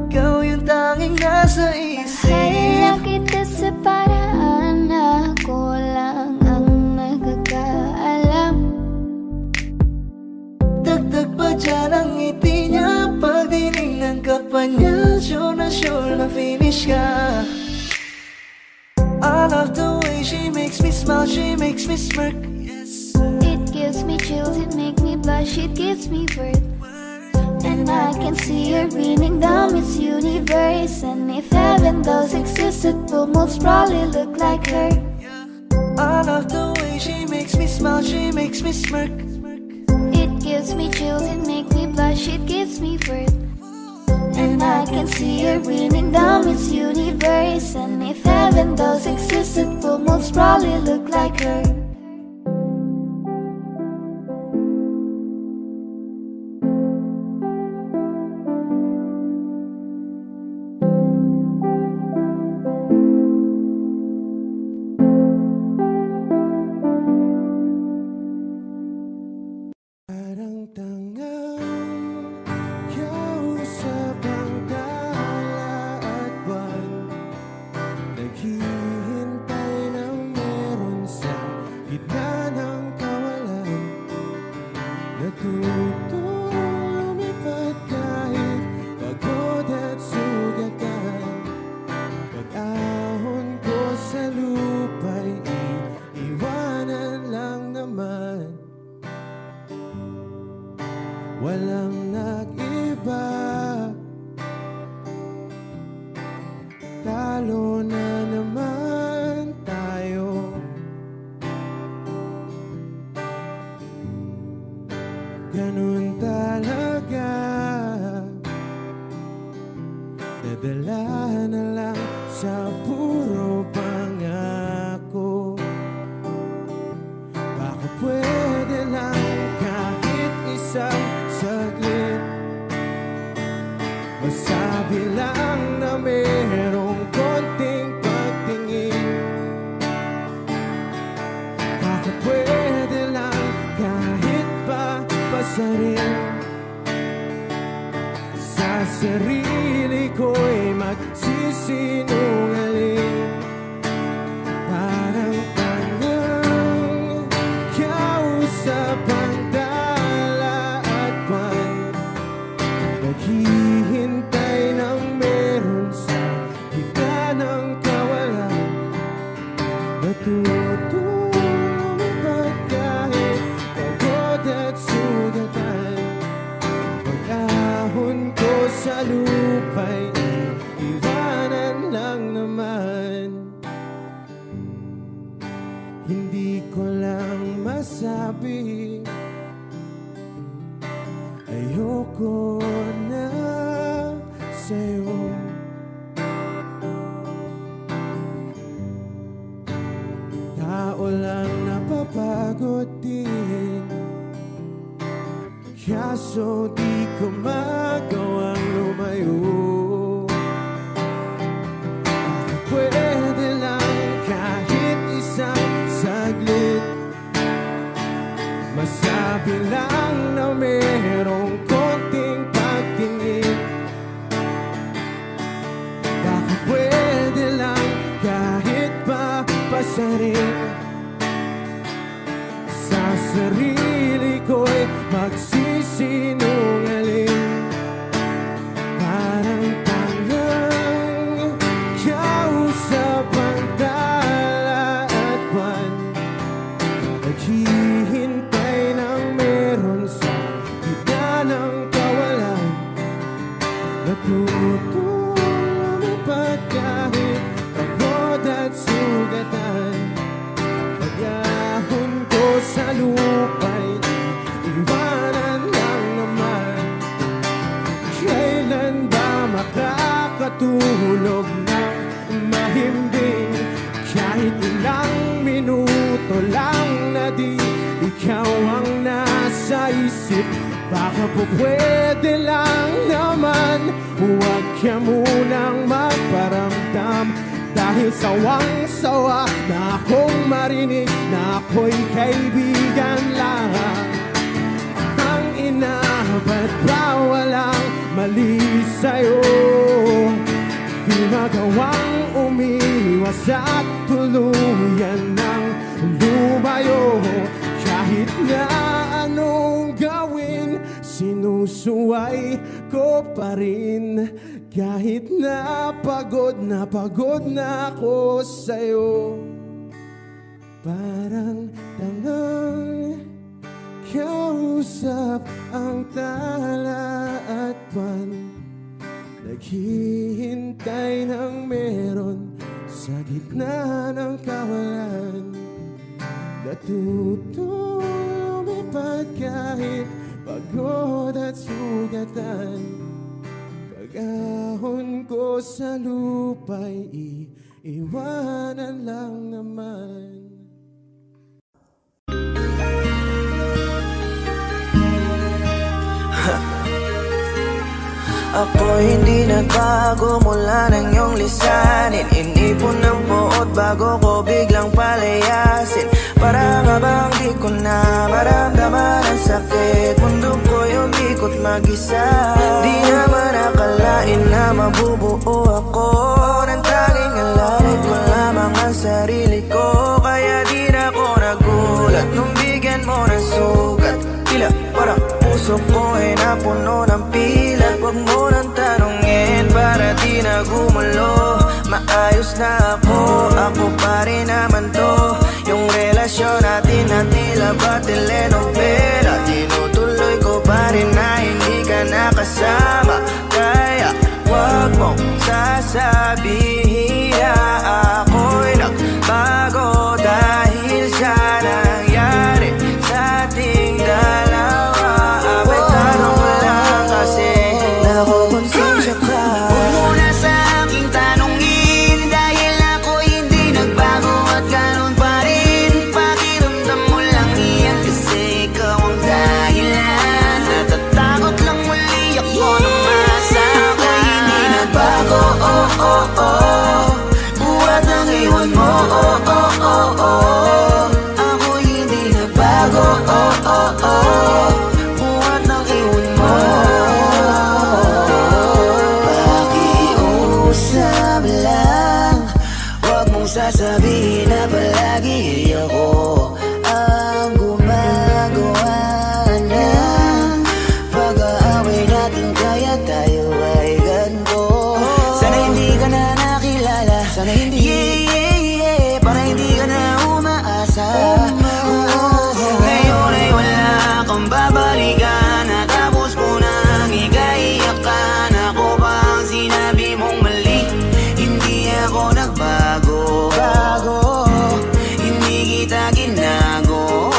ikaw yung tanging nasa isip. Mahal kita sa paraan na ako lang ang nagkakaalam. Dagdag pa dyan ang ngiti niya, pag dinignan ka pa niya, sure na finish ka. I love the way she makes me smile, she makes me smirk. Yes, It gives me chills, it makes me blush, it gives me worth. And I can see her reading down Miss Universe. And if heaven does exist, it will most probably look like her. I love the way she makes me smile, she makes me smirk. It gives me chills, it makes me blush, it gives me worth. And I can see her reading down Miss Universe. And if heaven does exist, it will most probably look like her. Parang tangang kausap ang tala at buwan, naghihintay ng meron sa gitna ng kawalan. Natutong lumipad kahit pagod at sugatan. Pag-ahon ko sa lupa'y iiwanan lang naman. Walang nag-iba, talo na naman tayo. Ganun talaga, nadala na lang sa puro pangako. Baka pwede lang kahit isang saglit, masabi lang na merong konting pagtingin. Baka pwede lang kahit pa pasarin, sa sarili ko'y magsisinungaling. Parang tangang kausap ang tala at buwan, naghihintay ng meron sa gitna ng kawalan. Natutong lumipad kahit pagod at sugatan. Pag-ahon ko sa lupa'y iwanan lang naman. Hindi ko lang masabi, ayoko na sa'yo. Tao lang napapagod din, kaso di ko magawang lumayo. Baka pwede lang kahit isang saglit, masabi lang na merong konting pagtingin. Baka pwede lang isa rin sa sarili ko'y magsisinungaling. Parang tangang kausap ang tala at buwan, naghihintay ng meron sa gitna ng kawalan. Natutong lumipad kahit pagod at sugatan. Pag-ahon ko sa lupa'y iwanan lang naman. Kailan ba makakatulog ng mahimbing? Kahit ilang minuto lang na di ikaw ang nasa isip. Baka po pwede lang naman, huwag ka munang magparamdam. Dahil sawang-sawa na akong marinig na ako'y kaibigan lang. Ang ina, ba't ba walang mali sa'yo? Di magawang umiwas at tuluyan ng lumayo. Kahit na anong gawin, sinusuway ko pa rin. Kahit na pagod na ako sa'yo. Parang tangang kausap ang tala at buwan, naghihintay ng meron sa gitna ng kawalan. Natutong lumipad kahit pagod at sugatan. Pag-ahon ko sa lupa'y iiwanan lang naman. Ako hindi nagbago mula ng iyong lisanin. Inipon ng buot bago ko biglang palayasin. Para nga bang di ko na maramdaman ang sakit. Mundo ko'y umikot mag-isa. Di naman akalain na mabubuo ako ng tanging alalay ko lamang ang sarili ko. Kaya di na ako nagulat nung bigyan mo ng sugat. Tila parang puso ko ay napuno ng pilat. Huwag mo nang tanungin para di na gumulo. Maayos na ako pa rin naman to. Yung relasyon natin na tila ba telenovela, tinutuloy ko pa rin na hindi ka nakasama. Kaya huwag mong sasabihin na ako'y nagbago dahil sa nangyari sa ating dalawa. May tanong ko lang kasi nakukonsensya ka. Huwag mo na sa aking tanongin dahil ako'y hindi nagbago at ganun pa rin. Pakiramdam mo lang iyan kasi ikaw ang dahilan. Natatakot lang muli ako nung masa ako'y hindi nagbago. Buhat ang iwan mo. Ako'y hindi nagbago. Buhat ang iwan mo. Pakiusap lang, huwag mong sasabihin na palagi ako ang gumagawa ng pag-aaway natin. Kaya tayo ay ganito. Sana hindi ka na nakilala. Sana hindi para hindi ka na umaasa. Ngayon ay wala kang babalikan. Natapos ko nang ikaiyakan. Ako ba ang sinabi mong mali? Hindi ako nagbago. Hindi kita ginago.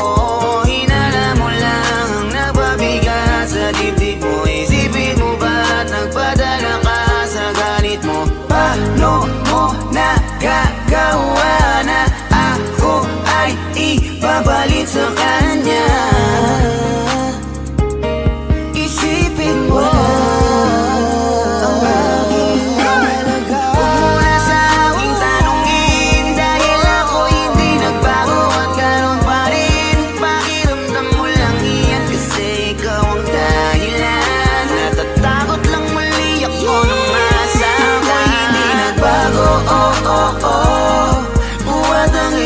Hinala mo lang ang nagpabigat sa dibdib mo. Isipin mo ba't nagpadala ka sa galit mo? Paano mo nagagawa na ako ay ipapalit sa kanya? Isipin mo ang bagay talaga. Huwag mo na sa aking tanongin dahil ako hindi nagbago at ganun pa rin. Pakiramdam mo lang iyan kasi ikaw ang dahilan. Natatakot lang muli ako nung masa ako'y hindi nagbago. Buhat ang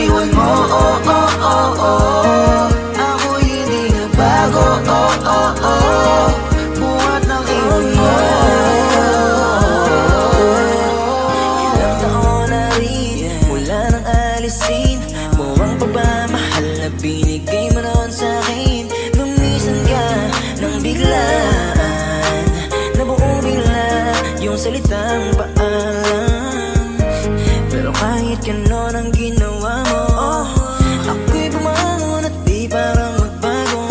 alisin mo ang pagmamahal na binigay mo noon sa'kin. Lumisan ka ng biglaan, nabuo bigla yung salitang paalam. Pero kahit ganon ang ginawa mo, ako'y bumangon at di parang magbago.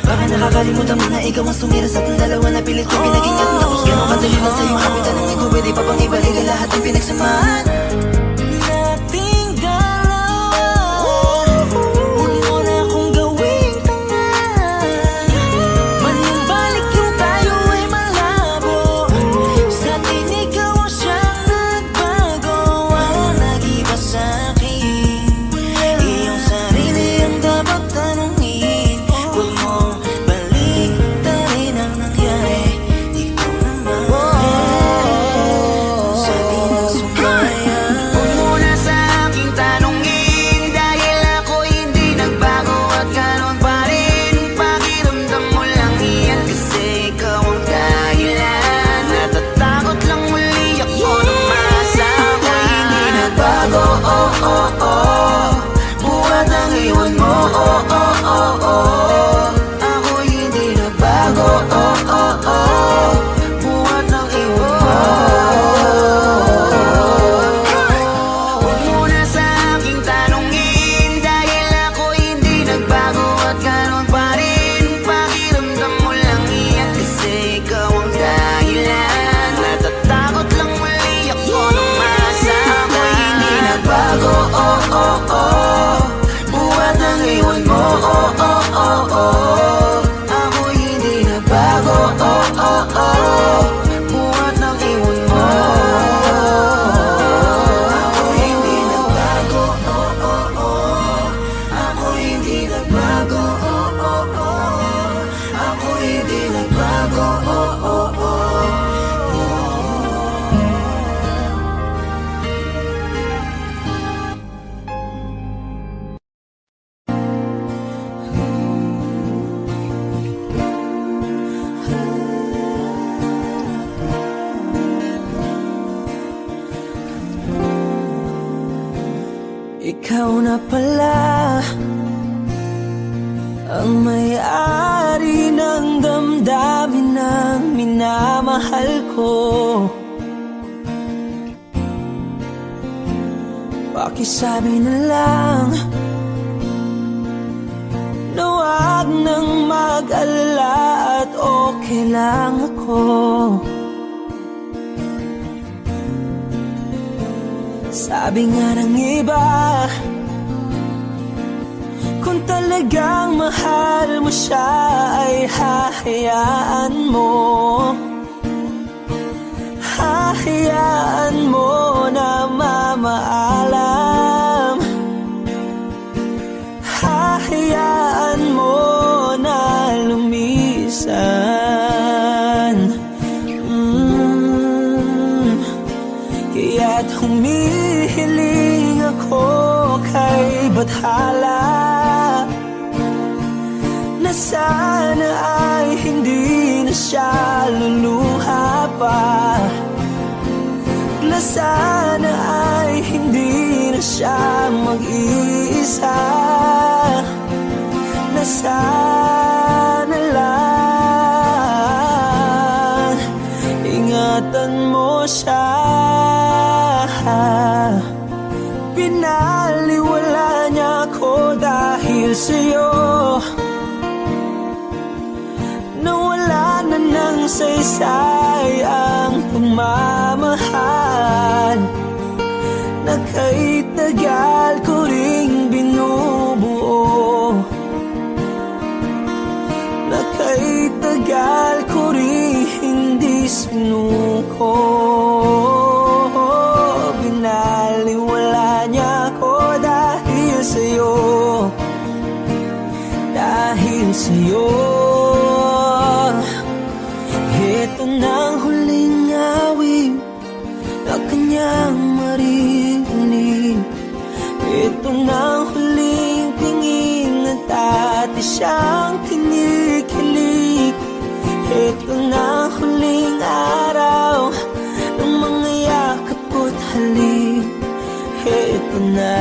Baka nakakalimutan mo na ikaw ang sumira sa ating dalawa na pilit ko pinag-ingat. Tapos ganon kadali lang sa'yo kapitan ng ito, pwede pa pang ibalik ang lahat ng pinagsamahan nating dalawa. Huwag mo na akong gawing tanga, manumbalik yung tayo ay malabo. Sa atin ikaw ang siyang nagbago. Walang nag-iba sa'kin, iyong sarili ang dapat tanungin. Huwag mo baliktarin ang nangyari, ikaw naman sa atin ang sumaya. Huwag mo na sa aking tanungin, dahil ako hindi nagbago at ganon pa rin. Pakiramdam mo lang iyan kasi ikaw ang dahilan. Natatakot lang muli ako na masama. Hindi nagbago, oh oh oh, buhat ang iwan mo, oh oh oh oh. Ako hindi nagbago, oh oh oh, buhat ang iwan mo. Huwag mo na sa aking tanungin, dahil ako hindi nagbago at ganon pa rin. Pakiramdam mo lang iyan kasi ikaw ang dahilan. Natatakot lang muli ako na masama. Ako hindi nagbago, oh oh oh, buhat ang iwan mo, oh oh oh oh. Ako hindi nagbago, oh oh oh, buhat ng iwan mo. Ako hindi nagbago, oh oh oh. Ako hindi nagbago, oh oh oh. Ako hindi nagbago, oh oh oh. Ikaw na pala ang may-ari ng damdamin ng minamahal ko. Pakisabi na lang na wag nang mag-alala at okay lang ako. Sabi nga ng iba, kung talagang mahal mo siya ay hahayaan mo. Hahayaan mo na mamaalam. Hahayaan mo na lumisan. Kaya't humihiling ako kay Bathala na sana ay hindi na siya luluha pa. Na sana ay hindi na siya mag-iisa. Na sana lang ingatan mo siya. Pinaliwala niya ako dahil sa'yo. Nawala na ng saysay ang pagmamahal na kay tagal ko ring binubuo. Na kay tagal ko ring hindi sinuko. Binaliwala niya ako dahil sa'yo. Dahil sa'yo. Ito na ang huling awit na kanyang maririnig. Ito na ang huling tingin at dati siyang kinikilig. Ito na ang huling araw ng mga yakap ko't halik. Ito na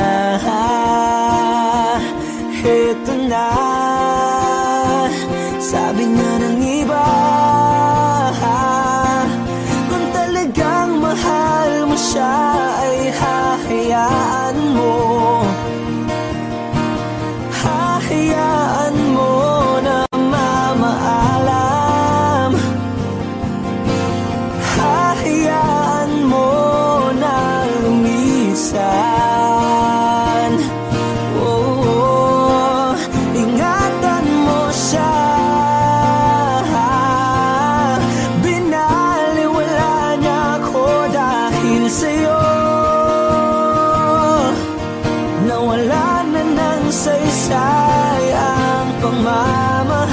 hahayaan mo, hahayaan mo na mamaalam, hahayaan mo na lumisan. Oh, ingatan mo siya, binaliwala niya ako dahil sa'yo. Nawala na ng saysay ang pagmamahal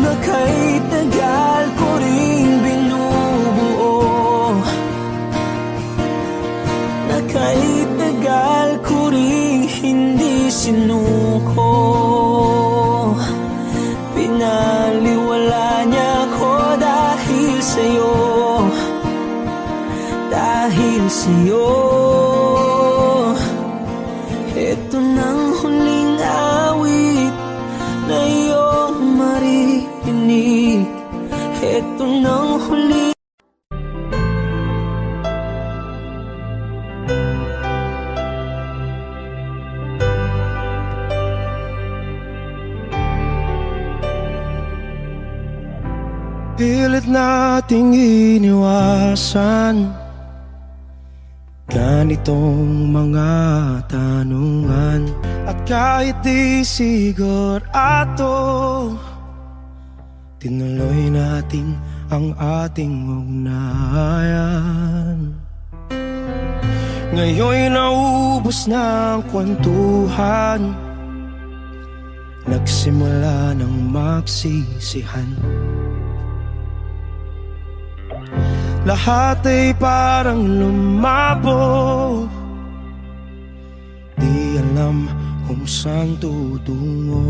na kahit tagal ko ring binubuo, na kahit tagal ko ring hindi sinuko. Pinaliwala niya ko dahil sa'yo, dahil sa'yo. Ito nang huling awit na iyong maririnig. Ito nang huling Pilit nating iniwasan ganitong mga tanungan. At kahit di sigurado, tinuloy natin ang ating ugnayan. Ngayon'y naubos na ang kwentuhan, nagsimula ng magsisihan. Lahat ay parang lumabo, di alam kung saan tutungo.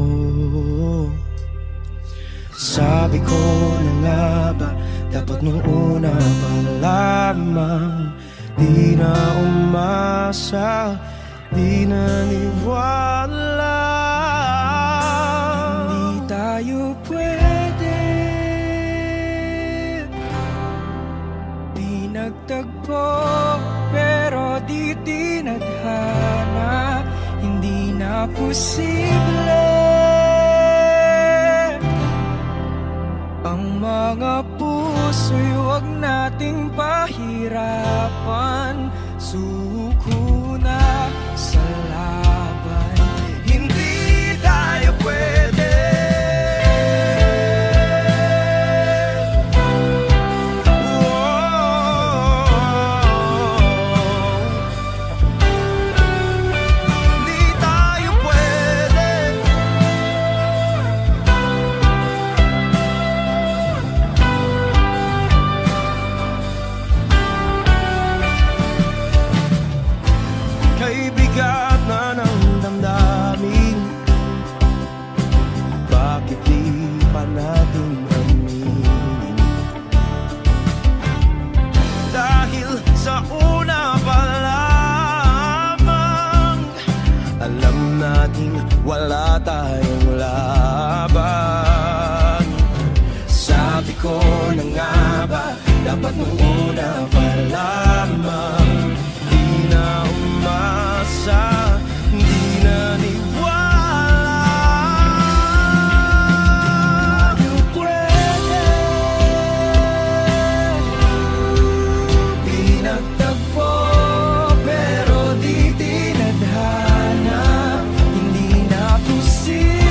Sabi ko na nga ba, dapat nung una pa lamang, di na umasa, di naniwala. Hindi tayo pwede nagtagpo, pero di tinadhana. Hindi na posible ang mga puso'y huwag nating pahirapan. Suko na sa laban, hindi tayo pwede. Bigat na ng damdamin, bakit di pa natin aminin? Dahil sa una pa lamang, alam nating wala tayong laban. Sabi ko na nga ba, dapat nung una pa lamang, di na umasa, di naniwala. Tayo pwede, di nagtagpo, pero di tinadhana. Hindi na posible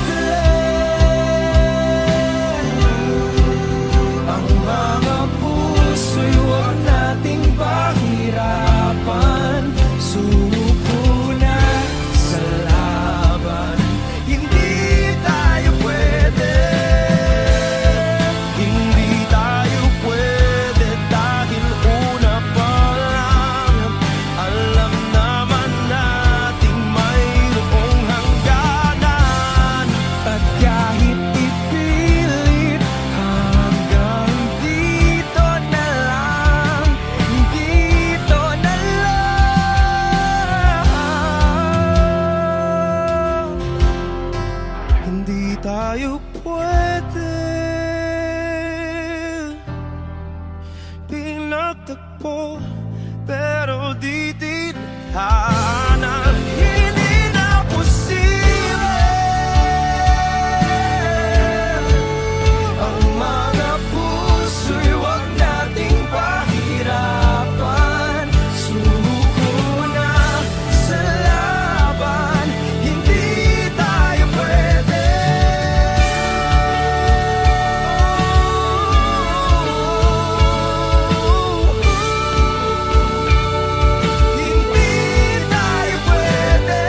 tadhana, hindi na posible ang mga puso'y huwag nating pahirapan. Sumuko na sa laban, hindi tayo pwede. Hindi tayo pwede.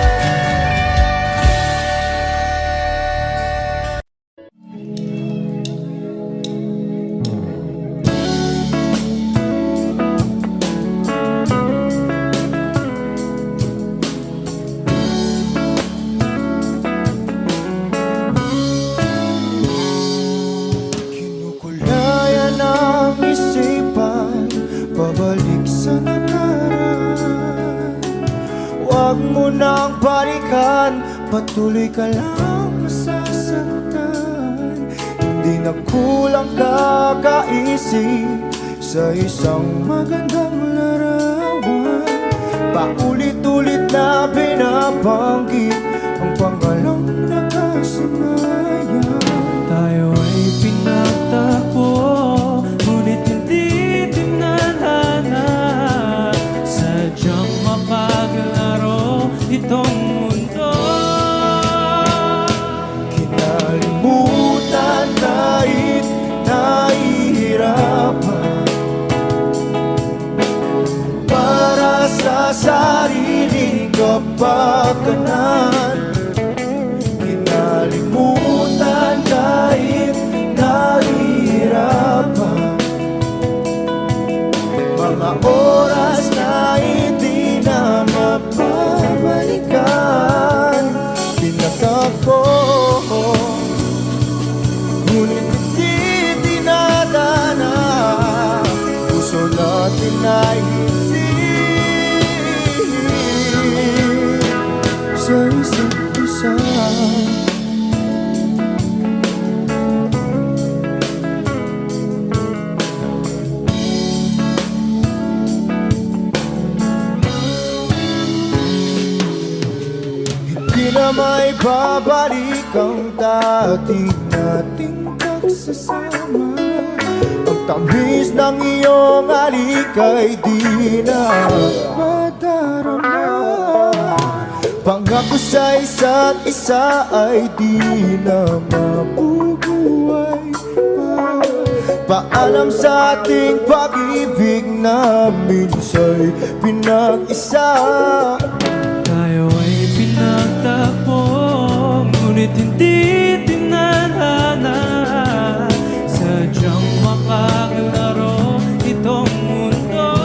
Kinukulaya ng isipan, pabalik sa nakaraan. Huwag mo nang balikan, patuloy ka lang masasaktan. Hindi na kulang kakaisip sa isang magandang larawan. Paulit-ulit na binabanggit ang pangalang nakasanayan. Tayo ay pinagtagpo, ngunit hindi tinadhana. Sadyang mapaglaro itong mundo. Kinalimutan kahit nahihirapan, para sa sariling kapakanan. Kinalimutan kahit nahihirapan, mga oras na hindi na mapabalikan. Pinagkako, ngunit hindi dinadana. Puso natin ay hindi sa isa't isa. Hindi na may babalik ang dati nating pagsasama. Ang tamis ng iyong halik ay di na madarama. Pangako sa isa't isa ay di na mabubuhay pa. Paalam sa ating pag-ibig na minsa'y pinag-isa. Tayo ay pinagtagpo, ngunit hindi tinadhana. Sadyang mapaglaro itong mundo.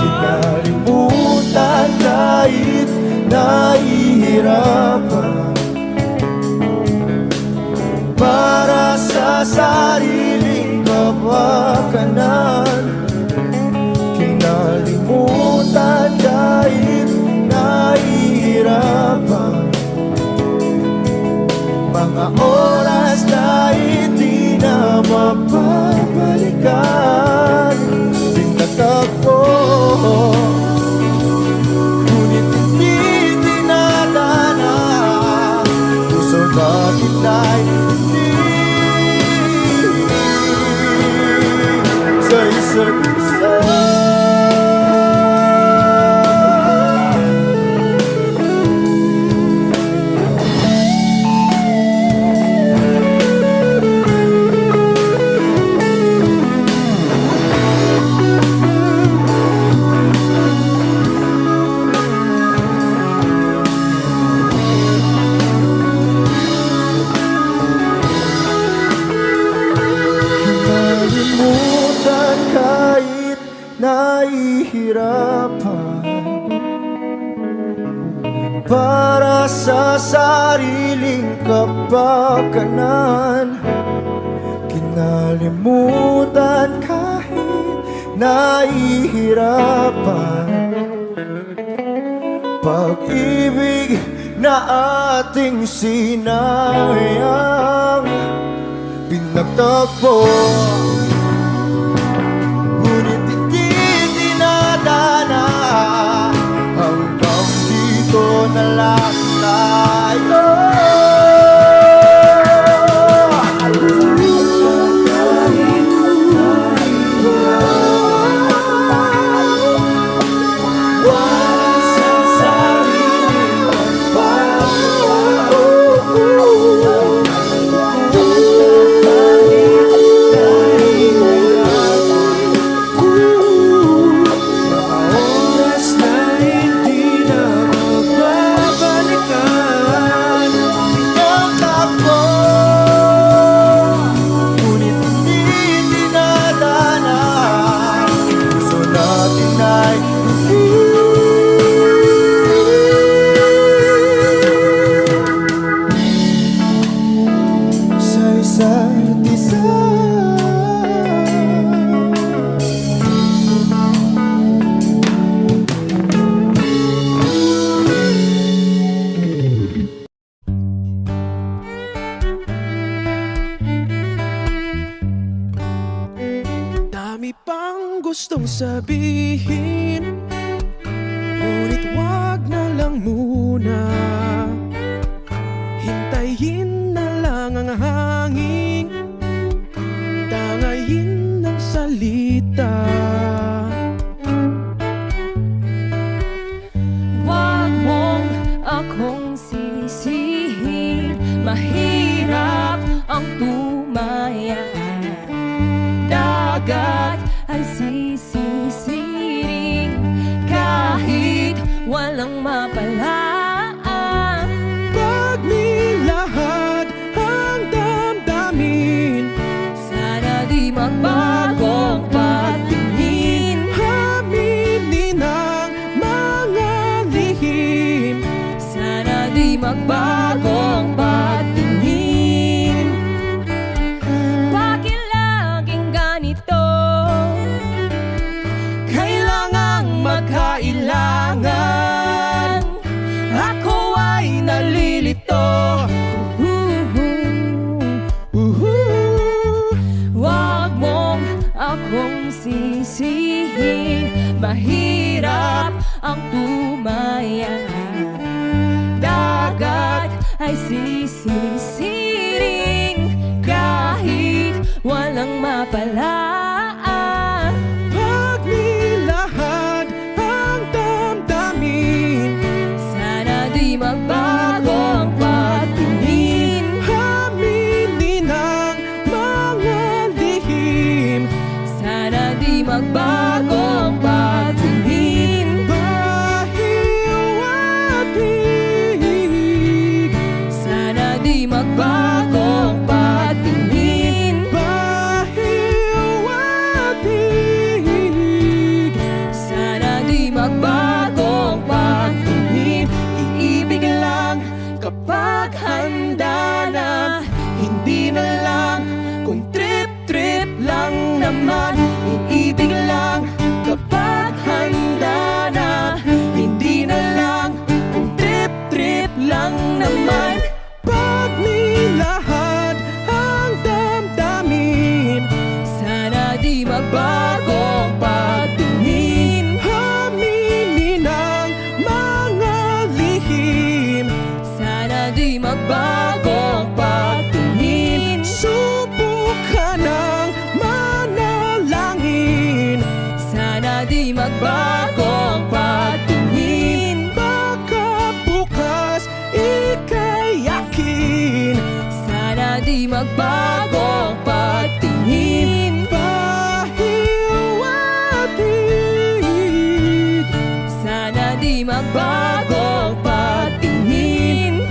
Kinalimutan kahit nahihirapan, para sa sariling kapakanan. Kinalimutan kahit nahihirapan, mga oras na hindi na mapabalikan. Pinagtagpo, ngunit hindi dinadana. Puso natin ay hindi sa isa't isa. Kinalimutan kahit nahihirapan, para sa sariling kapakanan. Kinalimutan kahit nahihirapan, pag-ibig na ating sinayang. Pinagtagpo, ngunit hindi dinadana. lalaki tayo. Oras na hindi na mababalikan. Pinatakbo, ngunit hindi dinadanan. Puso natin ay Sa isa't isa. Dami pang gustong sabihin, ngunit wag na lang muna. Hintayin na lang ang hangin, tangayin ng salita. Wag mong akong sisihin, mahirap ang tumaya. Dagat ay sisisiring kahit walang mapalaan. Pag nilahad ang damdamin, Sana di magbagong patingin, aminin ang mga lihim. sana di magbagong patingin. Bakit laging ganito? Kailangang magkailangan. Ako ay nalilito. Wag mong akong sisihin, mahirap ang tumaya. Dagat ay sisisiring kahit walang mapalaan. Pag nilahad ang damdamin, Sana di magbagong patingin, aminin ang mga lihim. sana di magbagong patingin, Pahiwatig, sana di magbagong patingin, pahiwatig. sana di magbagong patingin. Iibig lang kapag handa na, hindi na lang kung trip-trip lang naman. Iibig lang kapag handa na, hindi na lang kung trip-trip lang naman. Pag nilahad ang damdamin, Sana di magbagong patingin, aminin ang mga lihim. sana di magbagong patingin, Subukan ng manalangin, sana di magbagong patingin, baka bukas ika'y yakin. sana di magbagong patingin, Pahiwatig, sana di magbagong patingin,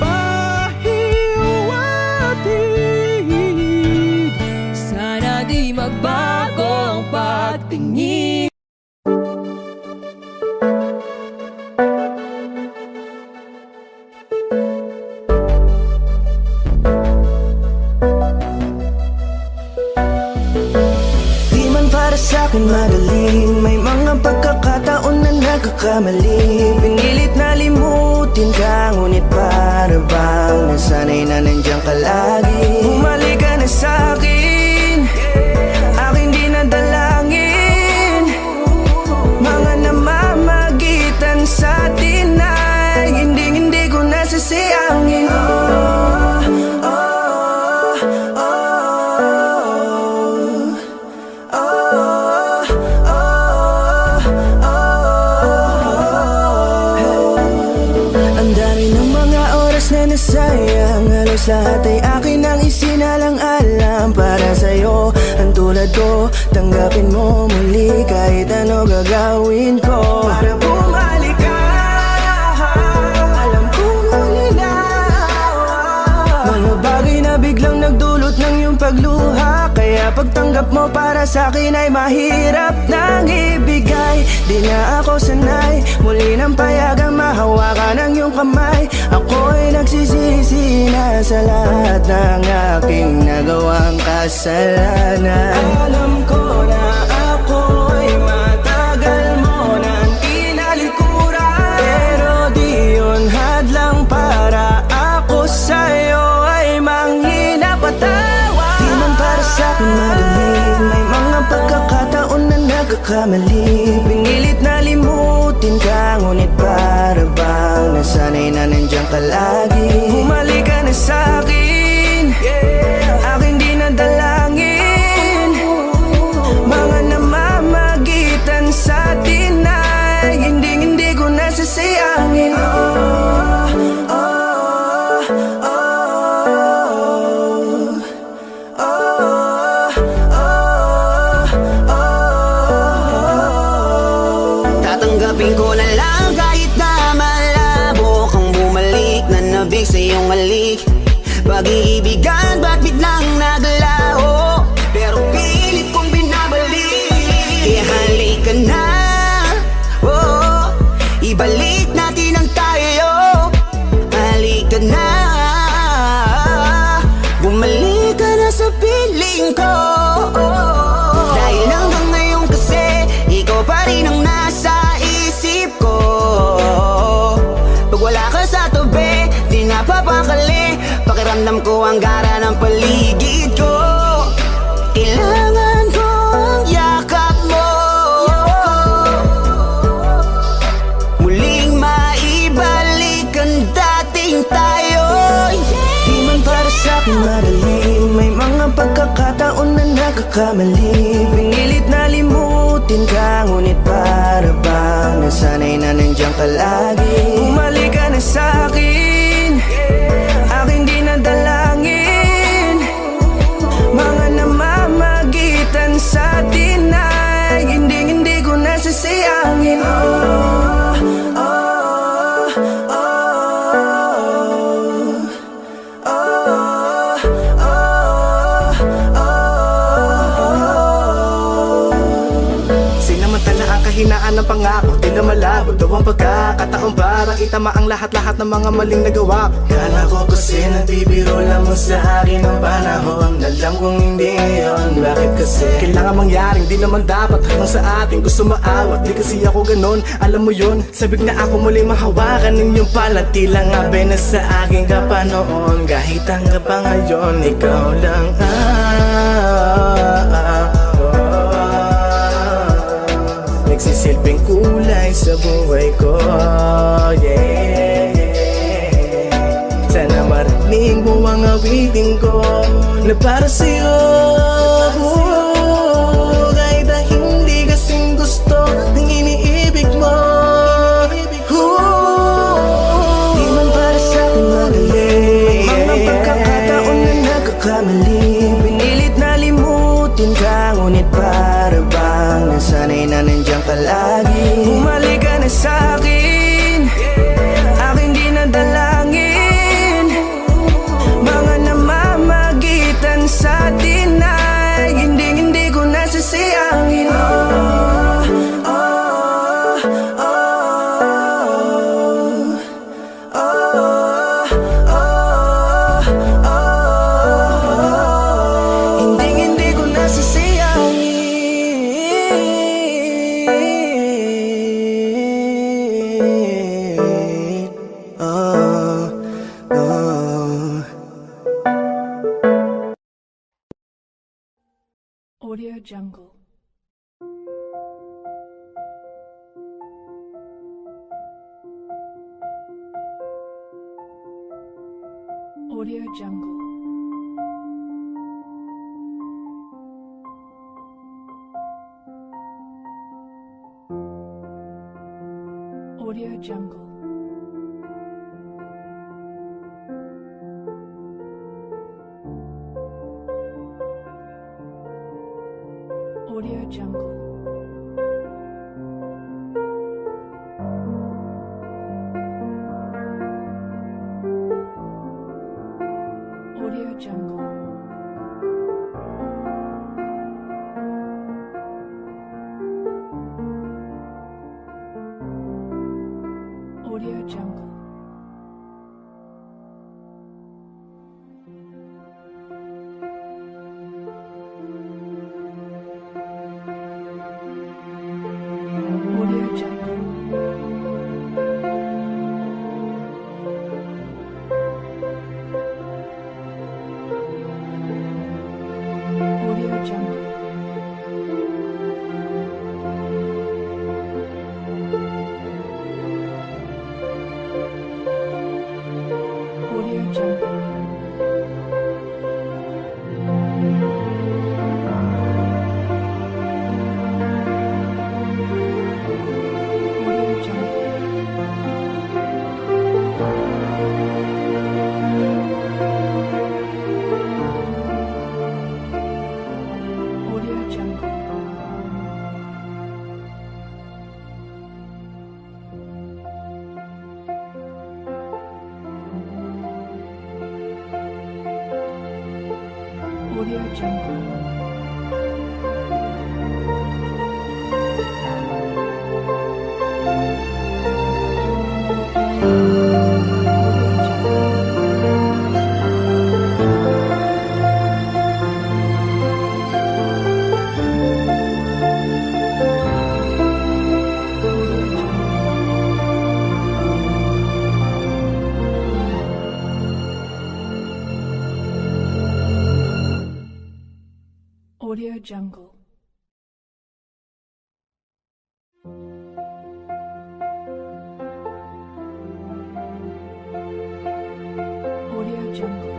pahiwatig. sana di magbagong patingin. Di man para sa'kin magaling, may mga pagkakataon na nagkakamali. Pinilit na limutin ka, ngunit para bang nasanay na nandiyan ka lagi. Bumalik ka na sa'kin, aking di nadalangin. Mga namamagitan sa atin ay hindi sayang, halos lahat ay akin ang isinalang-alam para sa'yo. Ang tulad ko, tanggapin mo muli kahit ano gagawin ko para bumalik ka. Alam kong ulinaw mga bagay na biglang nagdulot ng iyong pagluha, kaya pagtanggap mo para sa'kin ay mahirap nang ibigay. Di na ako sanay, muli nang payagang mahawakan ang iyong kamay. Ako'y nagsisisi na sa lahat ng aking nagawang kasalanan. Alam ko na ako'y matagal mo nang kinalikuran, pero di yun hadlang para ako sa'yo ay manghina patawa. Di man para sa'kin madali, may mga pagkakataon na nagkakamali. Pinilit na limutin ka, ngunit para bang nasanay na nandiyan ka lagi. Bumalik ka na sa'kin, aking di nadalangin. Mga namamagitan sa atin ay hindi ko nasasayangin. Tatanggapin ko na lang kahit na malabo kang bumalik na nabig sa iyong halik. Pag-iibigan ba't biglang naglaho, pero pilit kong binabalik. Kaya halika na, oh, ibalik natin ang tayo. Halika na, bumalik ka na sa piling ko. Dahil hanggang ngayon kasi ikaw pa rin ang nasa isip ko. Pag wala ka sa tabi, di napapakali. Pakiramdam ko ang gara ng paligid ko. Kailangan ko ang yakap mo, muling maibalik ang dating tayo. Di man para sa'kin madali, may mga pagkakataon na nagkakamali. Pinilit na limutin ka, ngunit para bang nasanay na nandiyan ka lagi. Bumalik ka na sa'kin, aking di nadalangin. Mga namamagitan sa atin ay hindi ko nasasayangin. Sinamantala ang kahinaan ng pangako, di na malabo daw ang pagkakataon para itama ang lahat-lahat ng mga maling nagawa ko. Kala ko kasi nagbibiro lamang sa akin ang panahon, alam kong hindi yun. Bakit kasi kailangan mangyaring di naman dapat hanggang sa atin gusto maawat. Di kasi ako ganon, alam mo yun. Sabik na ako muli mahawakan ninyong palatilang abe na sa aking kapanoon. Kahit hanggang pa ngayon, ikaw lang nagsisilbing kulay sa buhay ko, yeah. Sana marinig mo ang awitin ko na para sa'yo, kahit na hindi kasing gusto ng iniibig mo. Di man para sa'kin madali, mga pagkakataon na nagkakamali. Pinilit na limutin ka, ngunit para bang nasanay na nandiyan ka lagi. Bumalik ka na sa'kin, aking di nadalangin. Mga namamagitan sa atin ay hindi ko nasasayangin. Hindi ko nasasayangin. Audio Jungle. Audio Jungle. Audio Jungle. Audio Jungle. Audio Jungle. Audio Jungle. Audio Jungle. Audio Jungle. Audio Jungle. Audio Jungle. Audio Jungle. Audio Jungle.